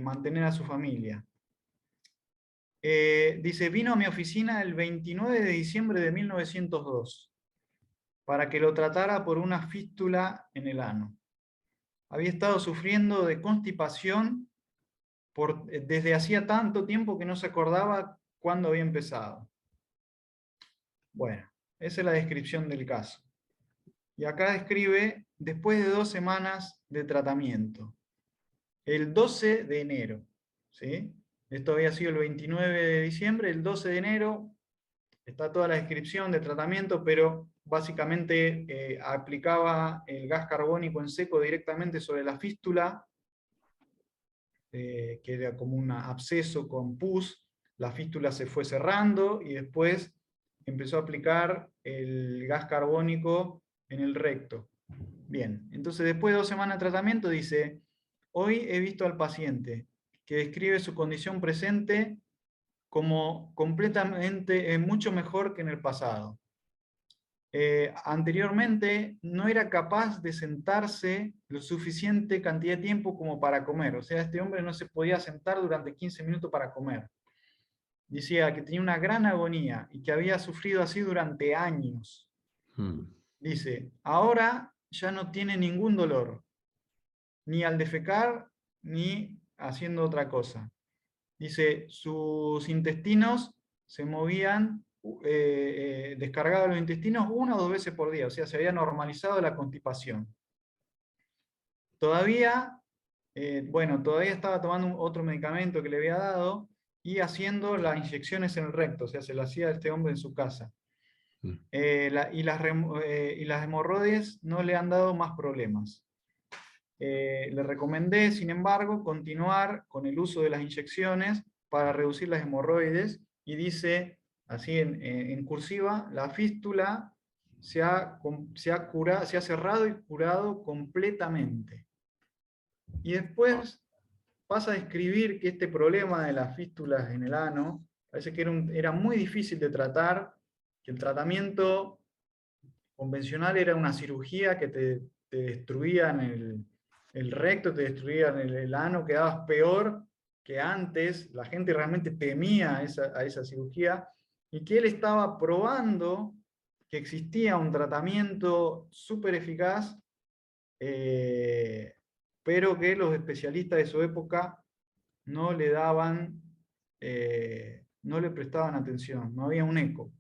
mantener a su familia. Dice, vino a mi oficina el 29 de diciembre de 1902 para que lo tratara por una fístula en el ano. Había estado sufriendo de constipación desde hacía tanto tiempo que no se acordaba cuándo había empezado. Bueno, esa es la descripción del caso. Y acá describe, después de 2 semanas de tratamiento, el 12 de enero, ¿sí? Esto había sido el 29 de diciembre, el 12 de enero, está toda la descripción de tratamiento, pero básicamente aplicaba el gas carbónico en seco directamente sobre la fístula, que era como un absceso con pus. La fístula se fue cerrando y después empezó a aplicar el gas carbónico en el recto. Bien, entonces después de 2 semanas de tratamiento dice, hoy he visto al paciente que describe su condición presente como completamente, mucho mejor que en el pasado. Anteriormente no era capaz de sentarse lo suficiente cantidad de tiempo como para comer. O sea, este hombre no se podía sentar durante 15 minutos para comer. Decía que tenía una gran agonía y que había sufrido así durante años. Dice, ahora ya no tiene ningún dolor, ni al defecar, ni haciendo otra cosa. Dice, sus intestinos se movían, descargaban los intestinos 1 o 2 veces por día, o sea, se había normalizado la constipación. Todavía estaba tomando otro medicamento que le había dado y haciendo las inyecciones en el recto, o sea, se lo hacía este hombre en su casa. Y las hemorroides no le han dado más problemas. Le recomendé, sin embargo, continuar con el uso de las inyecciones para reducir las hemorroides, y dice, así en cursiva, la fístula se ha cerrado y curado completamente. Y después pasa a describir que este problema de las fístulas en el ano, parece que era muy difícil de tratar, que el tratamiento convencional era una cirugía que te destruían el recto, te destruían el ano, quedabas peor que antes, la gente realmente temía a esa cirugía, y que él estaba probando que existía un tratamiento súper eficaz, pero que los especialistas de su época no le daban, no le prestaban atención, no había un eco.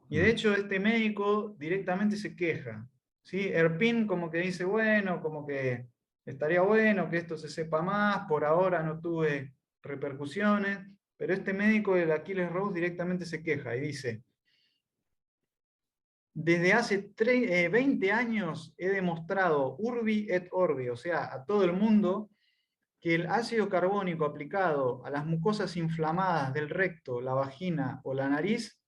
Y de hecho este médico directamente se queja, ¿sí? Erpin como que dice, bueno, como que estaría bueno que esto se sepa más, por ahora no tuve repercusiones, pero este médico del Achilles Rose directamente se queja y dice, desde hace 20 años he demostrado urbi et orbi, o sea, a todo el mundo, que el ácido carbónico aplicado a las mucosas inflamadas del recto, la vagina o la nariz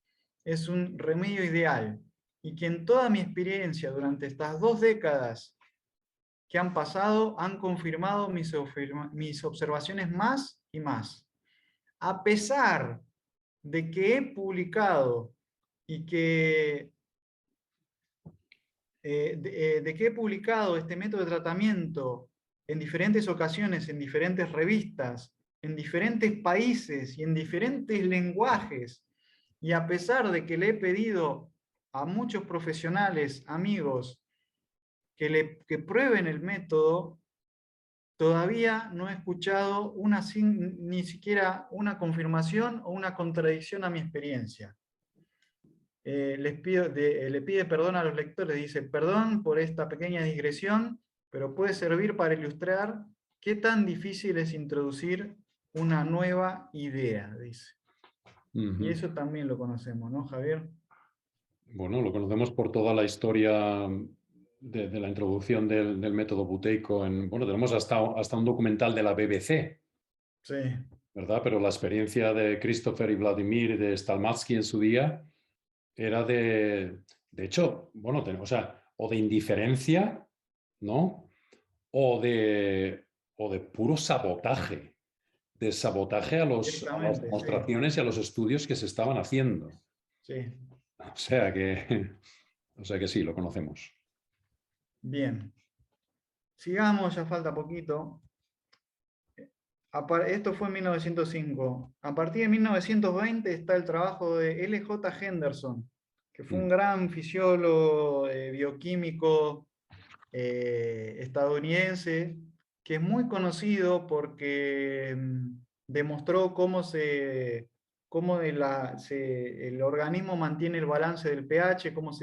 es un remedio ideal, y que en toda mi experiencia durante estas 2 décadas que han pasado han confirmado mis observaciones más y más. A pesar de que he publicado y que de que he publicado este método de tratamiento en diferentes ocasiones, en diferentes revistas, en diferentes países y en diferentes lenguajes, y a pesar de que le he pedido a muchos profesionales, amigos, que prueben el método, todavía no he escuchado ni siquiera una confirmación o una contradicción a mi experiencia. Le pide perdón a los lectores, dice, perdón por esta pequeña digresión, pero puede servir para ilustrar qué tan difícil es introducir una nueva idea, dice. Y eso también lo conocemos, ¿no, Javier? Bueno, lo conocemos por toda la historia de la introducción del método buteico. Bueno, tenemos hasta un documental de la BBC, sí, ¿verdad? Pero la experiencia de Christopher y Vladimir y de Stalmatsky en su día era de hecho, bueno, o sea, o de indiferencia, ¿no? O de puro sabotaje, de sabotaje a las directamente, sí, demostraciones y a los estudios que se estaban haciendo. sí. O sea que sí, lo conocemos. Bien. Sigamos, ya falta poquito. Esto fue en 1905. A partir de 1920 está el trabajo de L.J. Henderson, que fue un gran fisiólogo, bioquímico estadounidense, que es muy conocido porque demostró cómo el organismo mantiene el balance del pH, cómo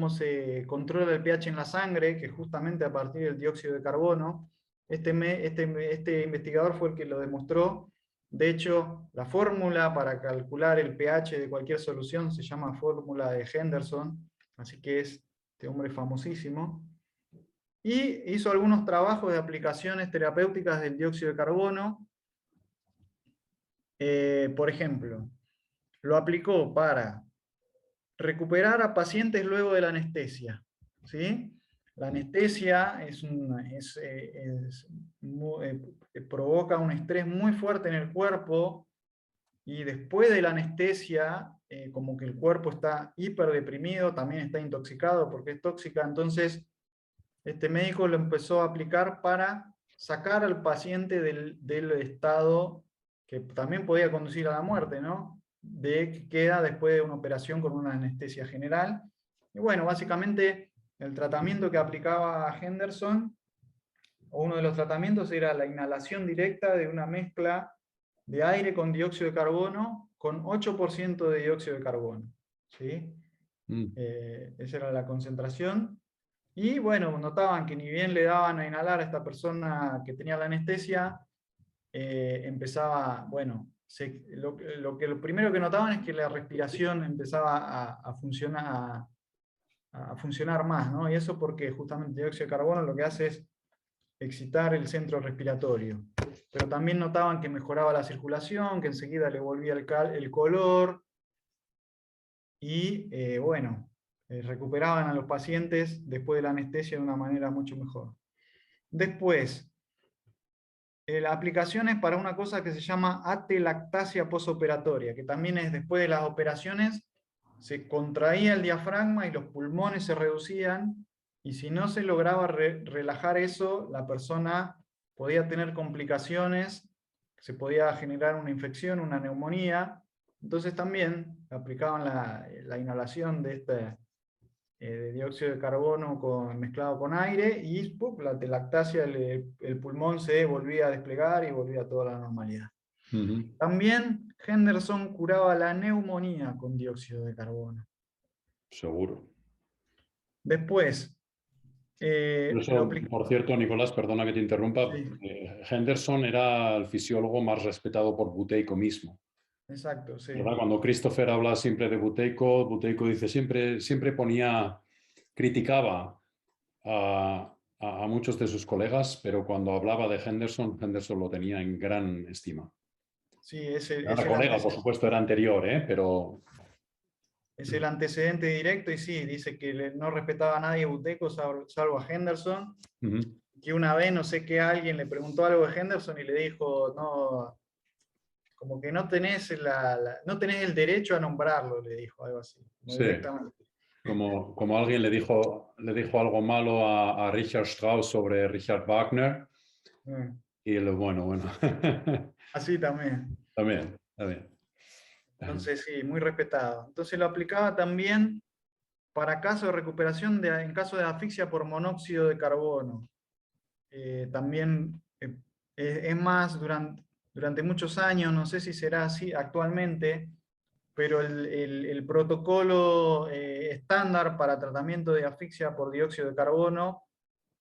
se controla el pH en la sangre, que justamente a partir del dióxido de carbono. Este investigador fue el que lo demostró. De hecho, la fórmula para calcular el pH de cualquier solución se llama fórmula de Henderson, así que es este hombre famosísimo. Y hizo algunos trabajos de aplicaciones terapéuticas del dióxido de carbono. Por ejemplo, lo aplicó para recuperar a pacientes luego de la anestesia, ¿sí? La anestesia provoca un estrés muy fuerte en el cuerpo, y después de la anestesia, como que el cuerpo está hiperdeprimido, también está intoxicado porque es tóxica. Entonces este médico lo empezó a aplicar para sacar al paciente del estado que también podía conducir a la muerte, ¿no? De que queda después de una operación con una anestesia general. Y bueno, básicamente el tratamiento que aplicaba Henderson, o uno de los tratamientos, era la inhalación directa de una mezcla de aire con dióxido de carbono con 8% de dióxido de carbono, ¿sí? Esa era la concentración. Y bueno, notaban que ni bien le daban a inhalar a esta persona que tenía la anestesia, empezaba, bueno, lo primero que notaban es que la respiración empezaba a funcionar más, ¿no? Y eso porque justamente el dióxido de carbono lo que hace es excitar el centro respiratorio. Pero también notaban que mejoraba la circulación, que enseguida le volvía el color, y bueno, recuperaban a los pacientes después de la anestesia de una manera mucho mejor. Después, aplicaciones para una cosa que se llama atelactasia posoperatoria, que también es después de las operaciones, se contraía el diafragma y los pulmones se reducían, y si no se lograba relajar eso, la persona podía tener complicaciones, se podía generar una infección, una neumonía. Entonces también aplicaban la inhalación de de dióxido de carbono mezclado con aire, y ¡pum!, la lactasia, el pulmón se volvía a desplegar y volvía a toda la normalidad. También Henderson curaba la neumonía con dióxido de carbono. Seguro. Después, Eso, por cierto, Nicolás, perdona que te interrumpa, sí, Henderson era el fisiólogo más respetado por Buteyko mismo. exacto, sí. ¿Verdad? Cuando Christopher habla siempre de Buteyko, Buteyko dice siempre criticaba a muchos de sus colegas, pero cuando hablaba de Henderson, Henderson lo tenía en gran estima. Sí, es el Colega, por supuesto, era anterior, pero... Es el antecedente directo, y sí, dice que no respetaba a nadie Buteyko salvo a Henderson, que una vez no sé qué alguien le preguntó algo de Henderson y le dijo, no, como que no tenés, no tenés el derecho a nombrarlo, le dijo, algo así, Sí, directamente. como alguien le dijo algo malo a Richard Strauss sobre Richard Wagner, y él, bueno. Así también. También. Entonces sí, muy respetado. Entonces lo aplicaba también para casos de recuperación en caso de asfixia por monóxido de carbono. También es más, durante muchos años, no sé si será así actualmente, pero el protocolo estándar para tratamiento de asfixia por dióxido de carbono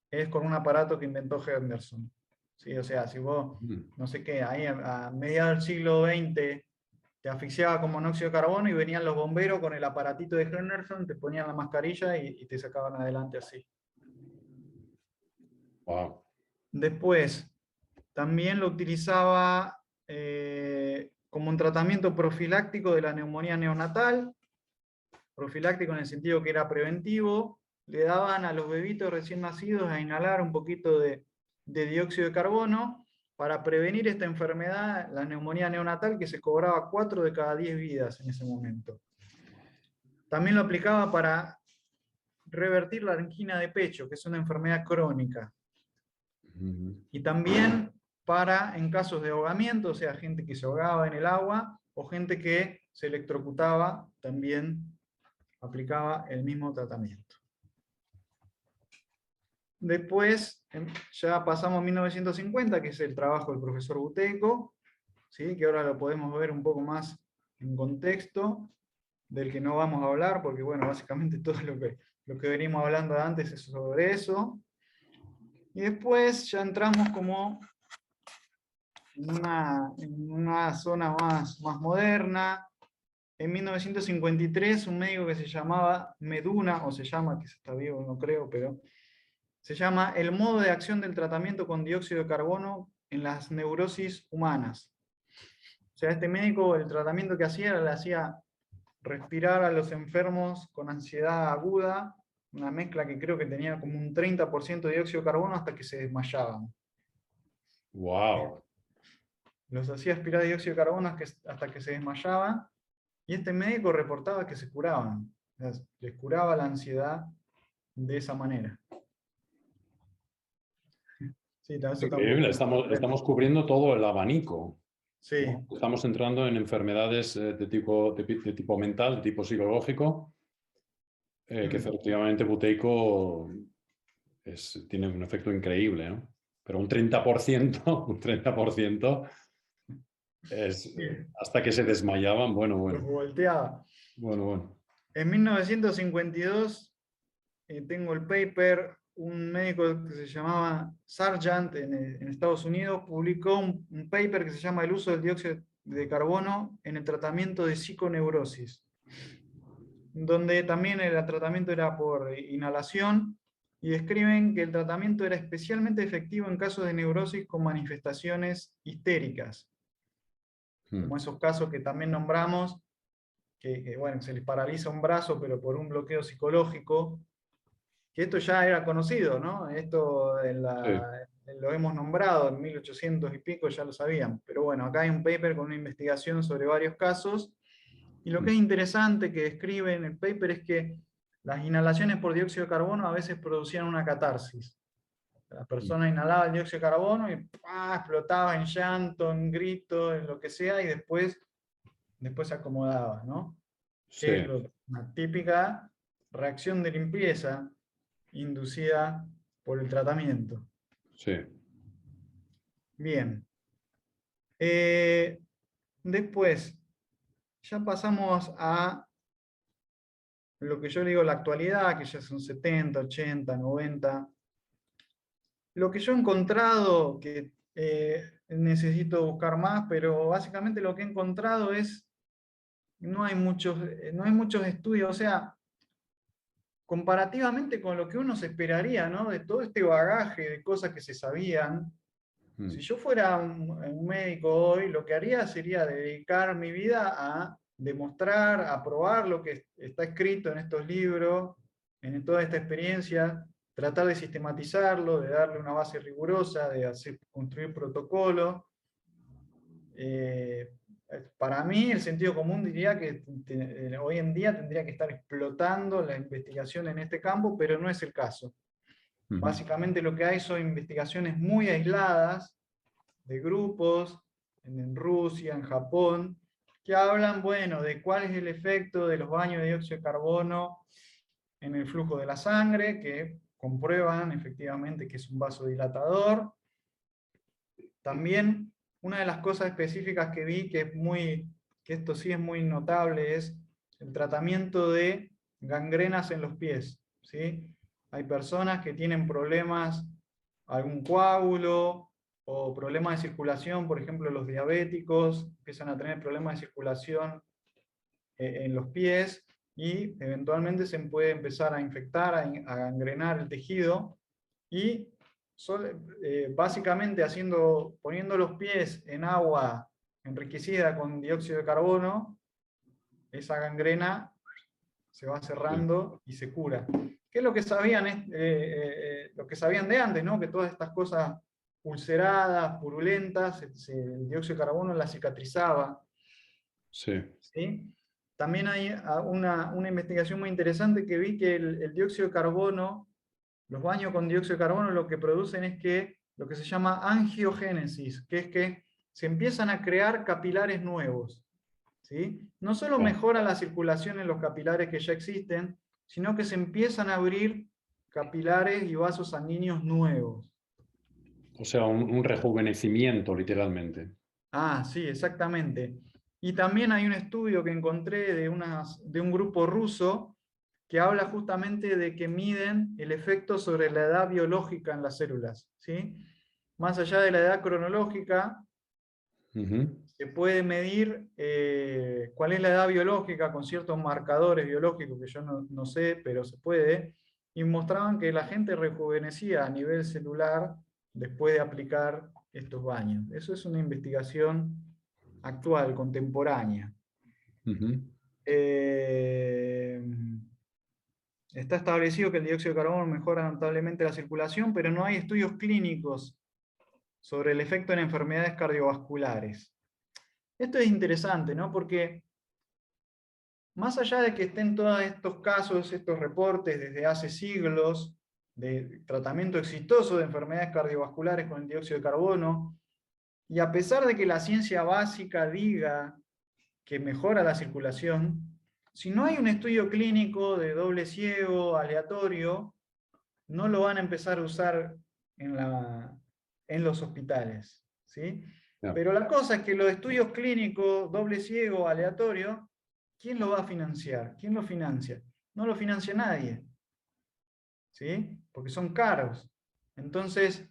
es con un aparato que inventó Henderson. ¿Sí? O sea, si vos, no sé qué, ahí a mediados del siglo XX te asfixiaba con monóxido de carbono y venían los bomberos con el aparatito de Henderson, te ponían la mascarilla y te sacaban adelante así. Wow. Después, también lo utilizaba como un tratamiento profiláctico de la neumonía neonatal, profiláctico en el sentido que era preventivo. Le daban a los bebitos recién nacidos a inhalar un poquito de dióxido de carbono para prevenir esta enfermedad, la neumonía neonatal, que se cobraba 4 de cada 10 vidas en ese momento. También lo aplicaba para revertir la angina de pecho, que es una enfermedad crónica. Y también en casos de ahogamiento, o sea, gente que se ahogaba en el agua o gente que se electrocutaba, también aplicaba el mismo tratamiento. Después, ya pasamos a 1950, que es el trabajo del profesor Buteyko, ¿sí? Que ahora lo podemos ver un poco más en contexto, del que no vamos a hablar, porque bueno, básicamente todo lo que venimos hablando antes es sobre eso. Y después ya entramos como en una zona más moderna. En 1953, un médico que se llamaba Meduna, o se llama, que está vivo, no creo, pero se llama El modo de acción del tratamiento con dióxido de carbono en las neurosis humanas. O sea, este médico, el tratamiento que hacía, le hacía respirar a los enfermos con ansiedad aguda, una mezcla que creo que tenía como un 30% de dióxido de carbono hasta que se desmayaban. Wow. Los hacía aspirar dióxido de carbono hasta que se desmayaban, y este médico reportaba que se curaban. O sea, les curaba la ansiedad de esa manera. Sí, eso Increíble, estamos cubriendo todo el abanico. Sí. ¿No? Estamos entrando en enfermedades de tipo mental, de tipo psicológico, que efectivamente Buteyko tiene un efecto increíble, ¿no? Pero un 30% es hasta que se desmayaban, bueno. Los volteaba. Bueno. En 1952 tengo el paper, un médico que se llamaba Sargent en Estados Unidos publicó un paper que se llama El uso del dióxido de carbono en el tratamiento de psiconeurosis, donde también el tratamiento era por inhalación, y describen que el tratamiento era especialmente efectivo en casos de neurosis con manifestaciones histéricas, como esos casos que también nombramos, bueno, se les paraliza un brazo, pero por un bloqueo psicológico, que esto ya era conocido, ¿no? Esto Sí, lo hemos nombrado en 1800 y pico, ya lo sabían. Pero bueno, acá hay un paper con una investigación sobre varios casos, y lo que es interesante que describe en el paper es que las inhalaciones por dióxido de carbono a veces producían una catarsis. La persona inhalaba el dióxido de carbono y ¡pah!, explotaba en llanto, en grito, en lo que sea, y después se acomodaba, ¿no? sí, Que es una típica reacción de limpieza inducida por el tratamiento. sí. Bien. Eh, Después, ya pasamos a lo que yo digo la actualidad, que ya son 70, 80, 90. Lo que yo he encontrado, que necesito buscar más, pero básicamente lo que he encontrado es, no hay muchos estudios, o sea, comparativamente con lo que uno se esperaría, ¿no? De todo este bagaje de cosas que se sabían. Si yo fuera un médico hoy, lo que haría sería dedicar mi vida a demostrar, a probar lo que está escrito en estos libros, en toda esta experiencia, tratar de sistematizarlo, de darle una base rigurosa, de construir protocolos. Eh, para mí, el sentido común diría que hoy en día tendría que estar explotando la investigación en este campo, pero no es el caso. Básicamente lo que hay son investigaciones muy aisladas, de grupos en Rusia, en Japón, que hablan, bueno, de cuál es el efecto de los baños de dióxido de carbono en el flujo de la sangre, que comprueban efectivamente que es un vasodilatador. También una de las cosas específicas que vi que esto sí es muy notable, es el tratamiento de gangrenas en los pies, ¿sí? Hay personas que tienen problemas, algún coágulo o problemas de circulación, por ejemplo los diabéticos empiezan a tener problemas de circulación en los pies, y eventualmente se puede empezar a infectar, a gangrenar el tejido, y básicamente poniendo los pies en agua enriquecida con dióxido de carbono, esa gangrena se va Sí, cerrando y se cura. ¿Qué es lo que sabían, lo que sabían de antes, ¿no? Que todas estas cosas ulceradas, purulentas, el dióxido de carbono las cicatrizaba. sí, ¿Sí? También hay una investigación muy interesante que vi que el dióxido de carbono, los baños con dióxido de carbono lo que producen es que lo que se llama angiogénesis, que es que se empiezan a crear capilares nuevos. ¿Sí? No solo claro. mejora la circulación en los capilares que ya existen, sino que se empiezan a abrir capilares y vasos sanguíneos nuevos. O sea, un rejuvenecimiento, literalmente. Ah, sí, exactamente. Y también hay un estudio que encontré de un grupo ruso que habla justamente de que miden el efecto sobre la edad biológica en las células, ¿sí? Más allá de la edad cronológica, Ujú. se puede medir cuál es la edad biológica con ciertos marcadores biológicos que yo no sé, pero se puede, y mostraban que la gente rejuvenecía a nivel celular después de aplicar estos baños. Eso es una investigación actual, contemporánea. Ujú. Eh, Está establecido que el dióxido de carbono mejora notablemente la circulación, pero no hay estudios clínicos sobre el efecto en enfermedades cardiovasculares. Esto es interesante, ¿no? Porque más allá de que estén todos estos casos, estos reportes desde hace siglos de tratamiento exitoso de enfermedades cardiovasculares con el dióxido de carbono, y a pesar de que la ciencia básica diga que mejora la circulación, si no hay un estudio clínico de doble ciego, aleatorio, no lo van a empezar a usar en los hospitales, ¿sí? Ya, Pero la cosa es que los estudios clínicos, doble ciego, aleatorio, ¿quién lo va a financiar? ¿Quién lo financia? No lo financia nadie, ¿sí? Porque son caros. Entonces,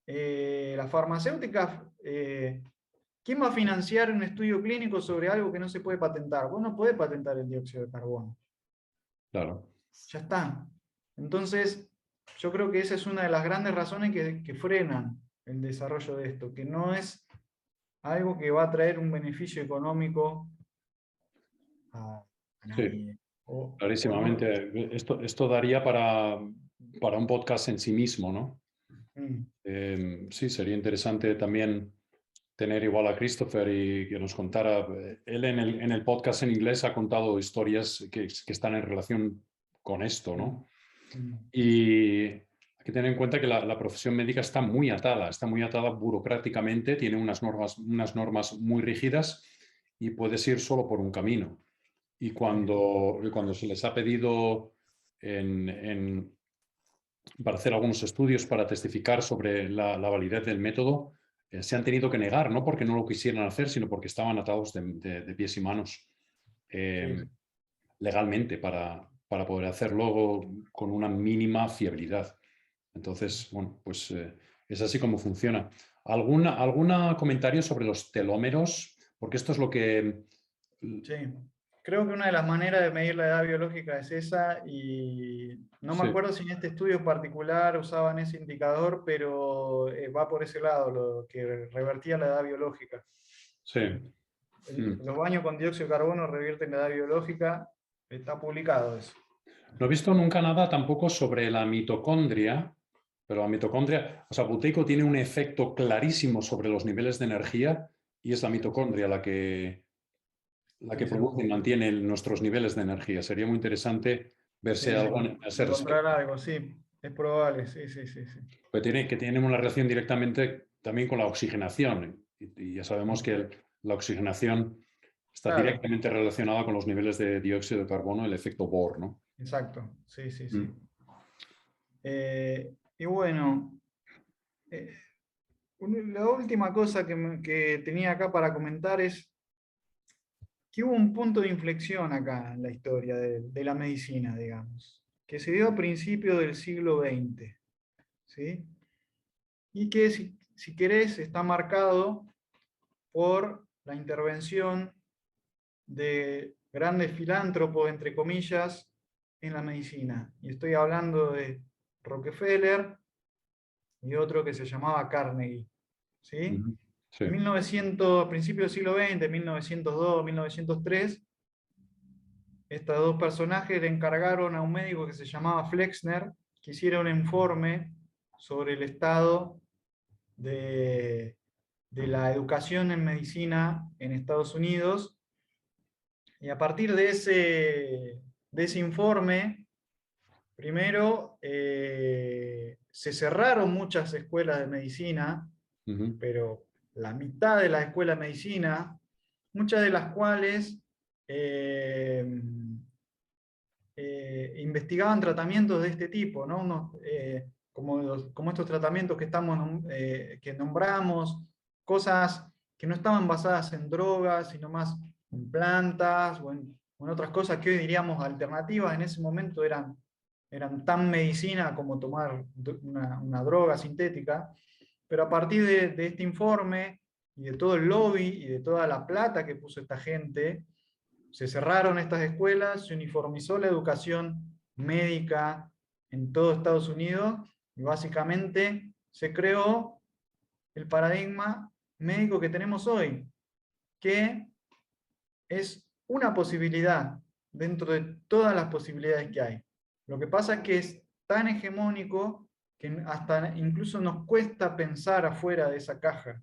las farmacéuticas, ¿quién va a financiar un estudio clínico sobre algo que no se puede patentar? Vos no podés patentar el dióxido de carbono. claro. Ya está. Entonces, yo creo que esa es una de las grandes razones que frenan el desarrollo de esto, que no es algo que va a traer un beneficio económico a Sí, nadie. O no. clarísimamente. Esto daría para un podcast en sí mismo, ¿no? Mm, Sí, sería interesante también tener igual a Christopher y que nos contara. Él en el podcast en inglés ha contado historias que están en relación con esto, mm, ¿no? mm. Y hay que tener en cuenta que la profesión médica está muy atada burocráticamente, tiene unas normas muy rígidas y puedes ir solo por un camino. Y Sí, cuando se les ha pedido para hacer algunos estudios para testificar sobre la validez del método, se han tenido que negar, no porque no lo quisieran hacer, sino porque estaban atados de pies y manos sí, eh, legalmente para poder hacerlo con una mínima fiabilidad. Entonces, bueno, pues es así como funciona. ¿Algún comentario sobre los telómeros? Porque esto es lo que... sí. Creo que una de las maneras de medir la edad biológica es esa, y no me Sí, acuerdo si en este estudio particular usaban ese indicador, pero va por ese lado, lo que revertía la edad biológica. sí. Mm. Los baños con dióxido de carbono revierten la edad biológica, está publicado eso. No he visto nunca nada tampoco sobre la mitocondria, pero la mitocondria, o sea, Buteyko tiene un efecto clarísimo sobre los niveles de energía y es la mitocondria la que Sí, produce y seguro. mantiene nuestros niveles de energía. Sería muy interesante verse Sí, algo a ese encontrar respecto. algo, sí, es probable, sí, sí, sí, sí. Que tiene una relación directamente también con la oxigenación. Y ya sabemos que la oxigenación está Claro, directamente relacionada con los niveles de dióxido de carbono, el efecto Bohr, ¿no? exacto, sí, sí, sí. Mm. Y bueno, eh, la última cosa que tenía acá para comentar es que hubo un punto de inflexión acá en la historia de la medicina, digamos, que se dio a principios del siglo XX, ¿sí? Y que, si querés, está marcado por la intervención de grandes filántropos, entre comillas, en la medicina. Y estoy hablando de Rockefeller y otro que se llamaba Carnegie, ¿sí? Ujú. Sí. En 1900, a principios del siglo XX, 1902, 1903, estos dos personajes le encargaron a un médico que se llamaba Flexner que hiciera un informe sobre el estado de la educación en medicina en Estados Unidos. Y a partir de ese informe, primero se cerraron muchas escuelas de medicina, Ujú. pero la mitad de las escuelas de medicina, muchas de las cuales eh, investigaban tratamientos de este tipo, ¿no? Como estos tratamientos que nombramos, cosas que no estaban basadas en drogas, sino más en plantas o en otras cosas que hoy diríamos alternativas. En ese momento eran tan medicina como tomar una droga sintética, pero a partir de este informe y de todo el lobby y de toda la plata que puso esta gente, se cerraron estas escuelas, se uniformizó la educación médica en todo Estados Unidos y básicamente se creó el paradigma médico que tenemos hoy, que es una posibilidad dentro de todas las posibilidades que hay. Lo que pasa es que es tan hegemónico que hasta incluso nos cuesta pensar afuera de esa caja,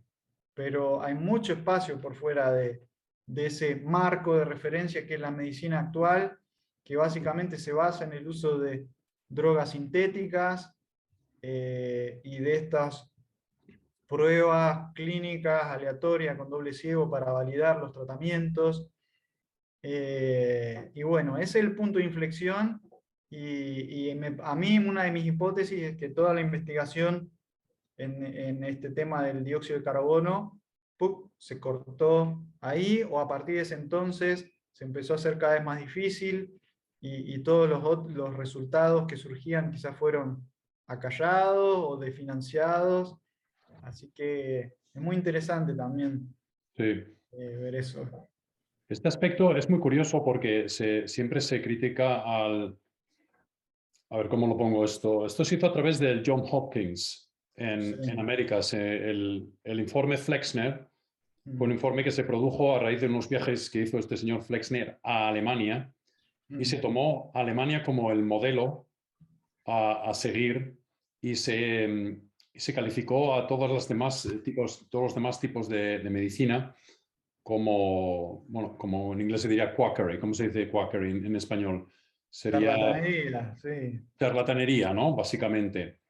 pero hay mucho espacio por fuera de ese marco de referencia que es la medicina actual, que básicamente se basa en el uso de drogas sintéticas y de estas pruebas clínicas aleatorias con doble ciego para validar los tratamientos. Y bueno, ese es el punto de inflexión, a mí una de mis hipótesis es que toda la investigación en este tema del dióxido de carbono se cortó ahí, o a partir de ese entonces se empezó a hacer cada vez más difícil, y todos los resultados que surgían quizás fueron acallados o desfinanciados. Así que es muy interesante también Sí. ver eso. Este aspecto es muy curioso porque siempre se critica a ver cómo lo pongo esto. Esto se hizo a través del John Hopkins en América. El informe Flexner fue un informe que se produjo a raíz de unos viajes que hizo este señor Flexner a Alemania y se tomó a Alemania como el modelo a seguir y se calificó a todos los demás tipos de medicina como, bueno, como en inglés se diría quackery. ¿Cómo se dice quackery en español? Sería Charlatanería, sí. charlatanería, ¿no? Básicamente.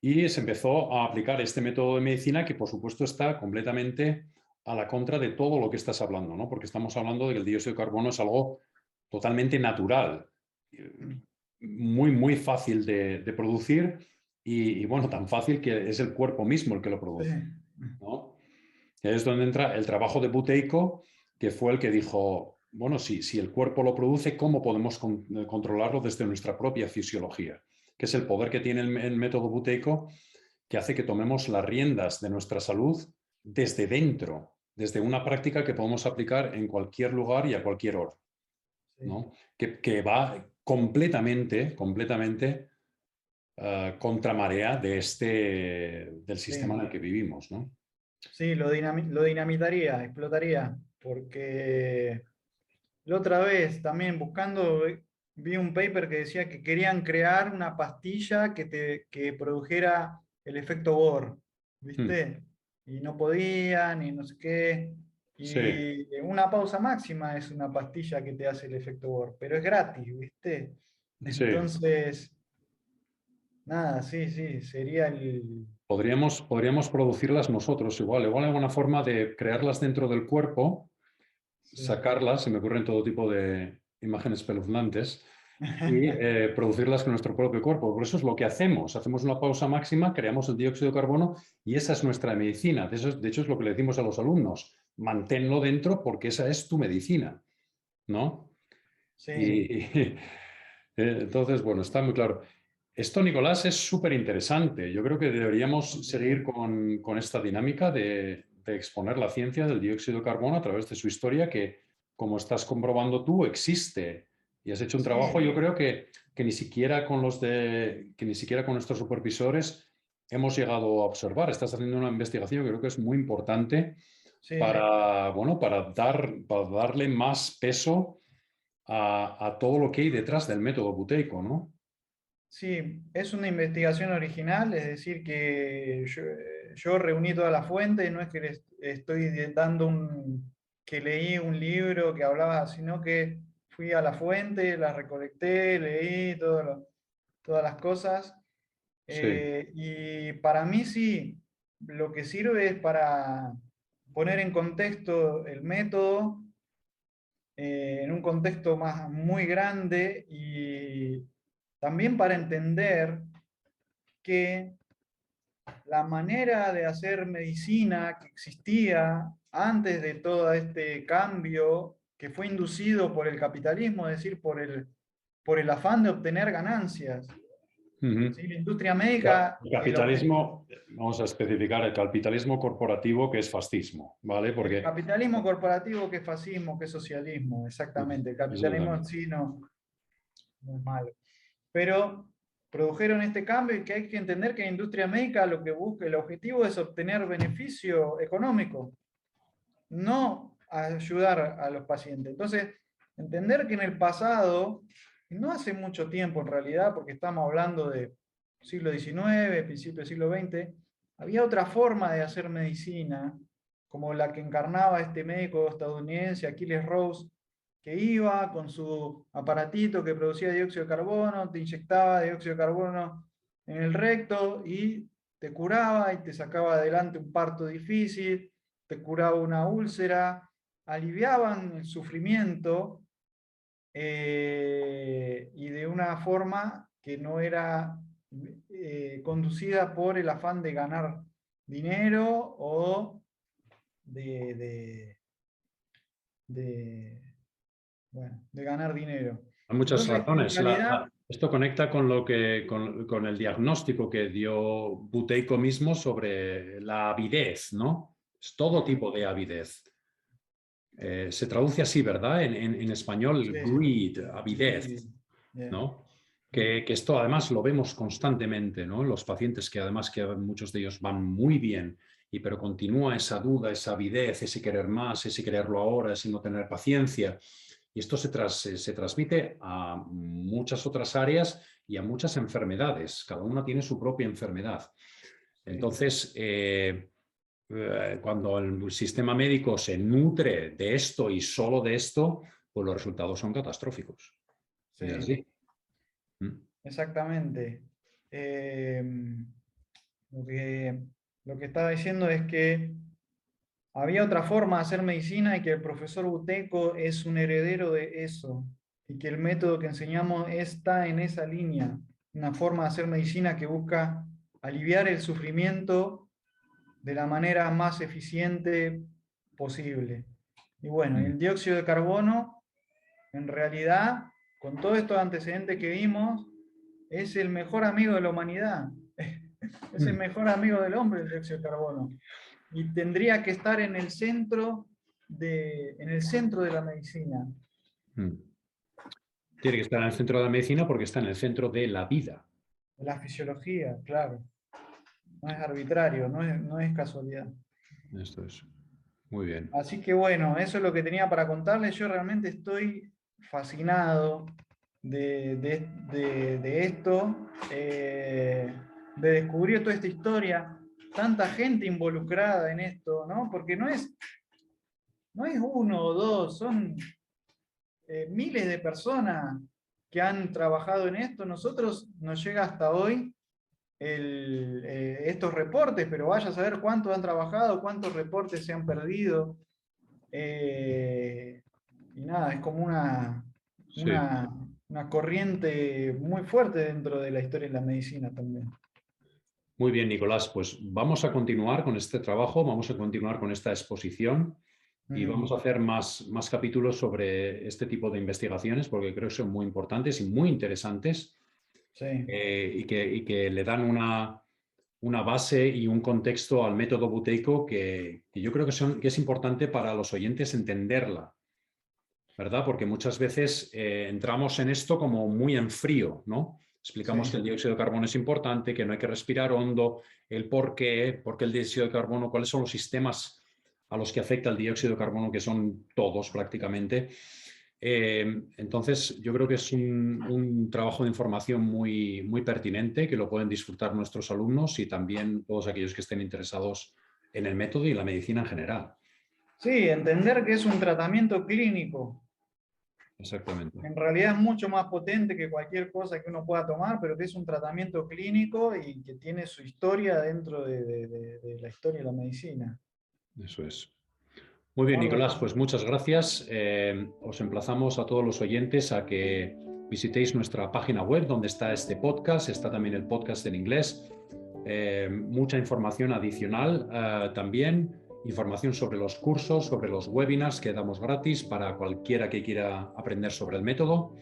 Y se empezó a aplicar este método de medicina que, por supuesto, está completamente a la contra de todo lo que estás hablando, ¿no? Porque estamos hablando de que el dióxido de carbono es algo totalmente natural, muy, muy fácil de producir y, bueno, tan fácil que es el cuerpo mismo el que lo Sí. produce, ¿no? Y ahí es donde entra el trabajo de Buteyko, que fue el que dijo, bueno, si el cuerpo lo produce, ¿cómo podemos controlarlo desde nuestra propia fisiología? Que es el poder que tiene el método Buteyko, que hace que tomemos las riendas de nuestra salud desde dentro, desde una práctica que podemos aplicar en cualquier lugar y a cualquier hora, ¿no? Que va completamente contra marea del sistema en Sí. el que vivimos, ¿no? Sí, lo dinamitaría, explotaría, porque la otra vez también buscando vi un paper que decía que querían crear una pastilla que produjera el efecto Bohr, Mm. ¿viste? Y no podían, y no sé qué. Sí, Y una pausa máxima es una pastilla que te hace el efecto Bohr, pero es gratis, ¿viste? sí. Entonces, nada, sí, sí, sería el... Podríamos producirlas nosotros igual. Igual hay una forma de crearlas dentro del cuerpo, Sí. sacarlas, se me ocurren todo tipo de imágenes espeluznantes, y producirlas con nuestro propio cuerpo. Por eso es lo que hacemos. Hacemos una pausa máxima, creamos el dióxido de carbono y esa es nuestra medicina. De hecho, es lo que le decimos a los alumnos. Manténlo dentro porque esa es tu medicina, ¿no? Sí. Y, entonces, bueno, está muy claro. Esto, Nicolás, es súper interesante. Yo creo que deberíamos seguir con esta dinámica de exponer la ciencia del dióxido de carbono a través de su historia, que, como estás comprobando tú, existe. Y has hecho un trabajo, Sí, yo creo que ni siquiera que ni siquiera con nuestros supervisores hemos llegado a observar. Estás haciendo una investigación que creo que es muy importante sí. para, bueno, para darle más peso a todo lo que hay detrás del método buteico, ¿no? Sí, es una investigación original, es decir, que yo reuní toda la fuente, no es que les estoy dando que leí un libro que hablaba, sino que fui a la fuente, la recolecté, leí todas las cosas. Sí. Y para mí sí, lo que sirve es para poner en contexto el método, en un contexto muy grande y también para entender que la manera de hacer medicina que existía antes de todo este cambio que fue inducido por el capitalismo, es decir, por el afán de obtener ganancias. Ujú. ¿Sí? La industria médica, El capitalismo, vamos a especificar, el capitalismo corporativo que es fascismo, ¿vale? el Porque... capitalismo corporativo que es fascismo, que es socialismo, exactamente. El capitalismo en Exactamente. sí no es malo. Pero produjeron este cambio y que hay que entender que la industria médica lo que busca, el objetivo es obtener beneficio económico, no ayudar a los pacientes. Entonces, entender que en el pasado, no hace mucho tiempo en realidad, porque estamos hablando de siglo XIX, principio del siglo XX, había otra forma de hacer medicina, como la que encarnaba este médico estadounidense, Achilles Rose, que iba con su aparatito que producía dióxido de carbono, te inyectaba dióxido de carbono en el recto y te curaba y te sacaba adelante un parto difícil, te curaba una úlcera, aliviaban el sufrimiento y de una forma que no era conducida por el afán de ganar dinero o de, de, de, bueno, de ganar dinero. Hay muchas Entonces, en razones. realidad, Esto conecta con con el diagnóstico que dio Buteyko mismo sobre la avidez, ¿no? Es todo tipo de avidez. Se traduce así, ¿verdad? En español, sí, greed, avidez, sí, bien. ¿no? que esto además lo vemos constantemente, ¿no? Los pacientes que además que muchos de ellos van muy bien, pero continúa esa duda, esa avidez, ese querer más, ese quererlo ahora, ese no tener paciencia. Y esto se transmite a muchas otras áreas y a muchas enfermedades. Cada una tiene su propia enfermedad. Entonces, cuando el sistema médico se nutre de esto y solo de esto, pues los resultados son catastróficos. Sí. ¿Es así? Exactamente. Lo que estaba diciendo es que había otra forma de hacer medicina y que el profesor Buteyko es un heredero de eso y que el método que enseñamos está en esa línea, una forma de hacer medicina que busca aliviar el sufrimiento de la manera más eficiente posible. Y bueno, el dióxido de carbono, en realidad, con todos estos antecedentes que vimos, es el mejor amigo de la humanidad. Es el mejor amigo del hombre, el dióxido de carbono. Y tendría que estar en el centro de la medicina. Tiene que estar en el centro de la medicina porque está en el centro de la vida. De la fisiología, claro. No es arbitrario, no es casualidad. Esto es. Muy bien. Así que bueno, eso es lo que tenía para contarles. Yo realmente estoy fascinado de esto, de descubrir toda esta historia, tanta gente involucrada en esto, ¿no? Porque no es uno o dos, son miles de personas que han trabajado en esto. Nosotros nos llega hasta hoy estos reportes, pero vaya a saber cuántos han trabajado, cuántos reportes se han perdido. Y nada, es como una corriente muy fuerte dentro de la historia de la medicina también. Muy bien, Nicolás, pues vamos a continuar con este trabajo, vamos a continuar con esta exposición y vamos a hacer más capítulos sobre este tipo de investigaciones porque creo que son muy importantes y muy interesantes. Sí. Y que le dan una base y un contexto al método Buteyko que yo creo que es importante para los oyentes entenderla, ¿verdad? Porque muchas veces entramos en esto como muy en frío, ¿no? Explicamos que el dióxido de carbono es importante, que no hay que respirar hondo, el por qué el dióxido de carbono, cuáles son los sistemas a los que afecta el dióxido de carbono, que son todos prácticamente. Entonces, yo creo que es un trabajo de información muy pertinente, que lo pueden disfrutar nuestros alumnos y también todos aquellos que estén interesados en el método y la medicina en general. Sí, entender que es un tratamiento clínico. Exactamente. En realidad es mucho más potente que cualquier cosa que uno pueda tomar, pero que es un tratamiento clínico y que tiene su historia dentro de la historia de la medicina. Eso es. Muy bien, Nicolás, pues muchas gracias. Os emplazamos a todos los oyentes a que visitéis nuestra página web donde está este podcast, está también el podcast en inglés, mucha información adicional también, información sobre los cursos, sobre los webinars que damos gratis para cualquiera que quiera aprender sobre el método.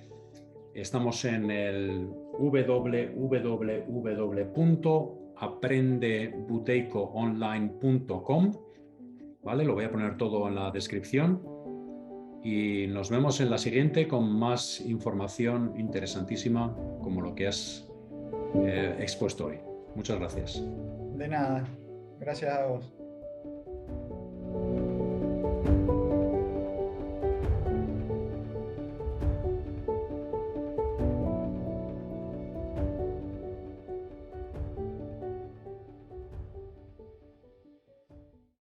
Estamos en el www.aprendebuteykoonline.com. ¿Vale? Lo voy a poner todo en la descripción y nos vemos en la siguiente con más información interesantísima como lo que has expuesto hoy. Muchas gracias. De nada. Gracias a vos.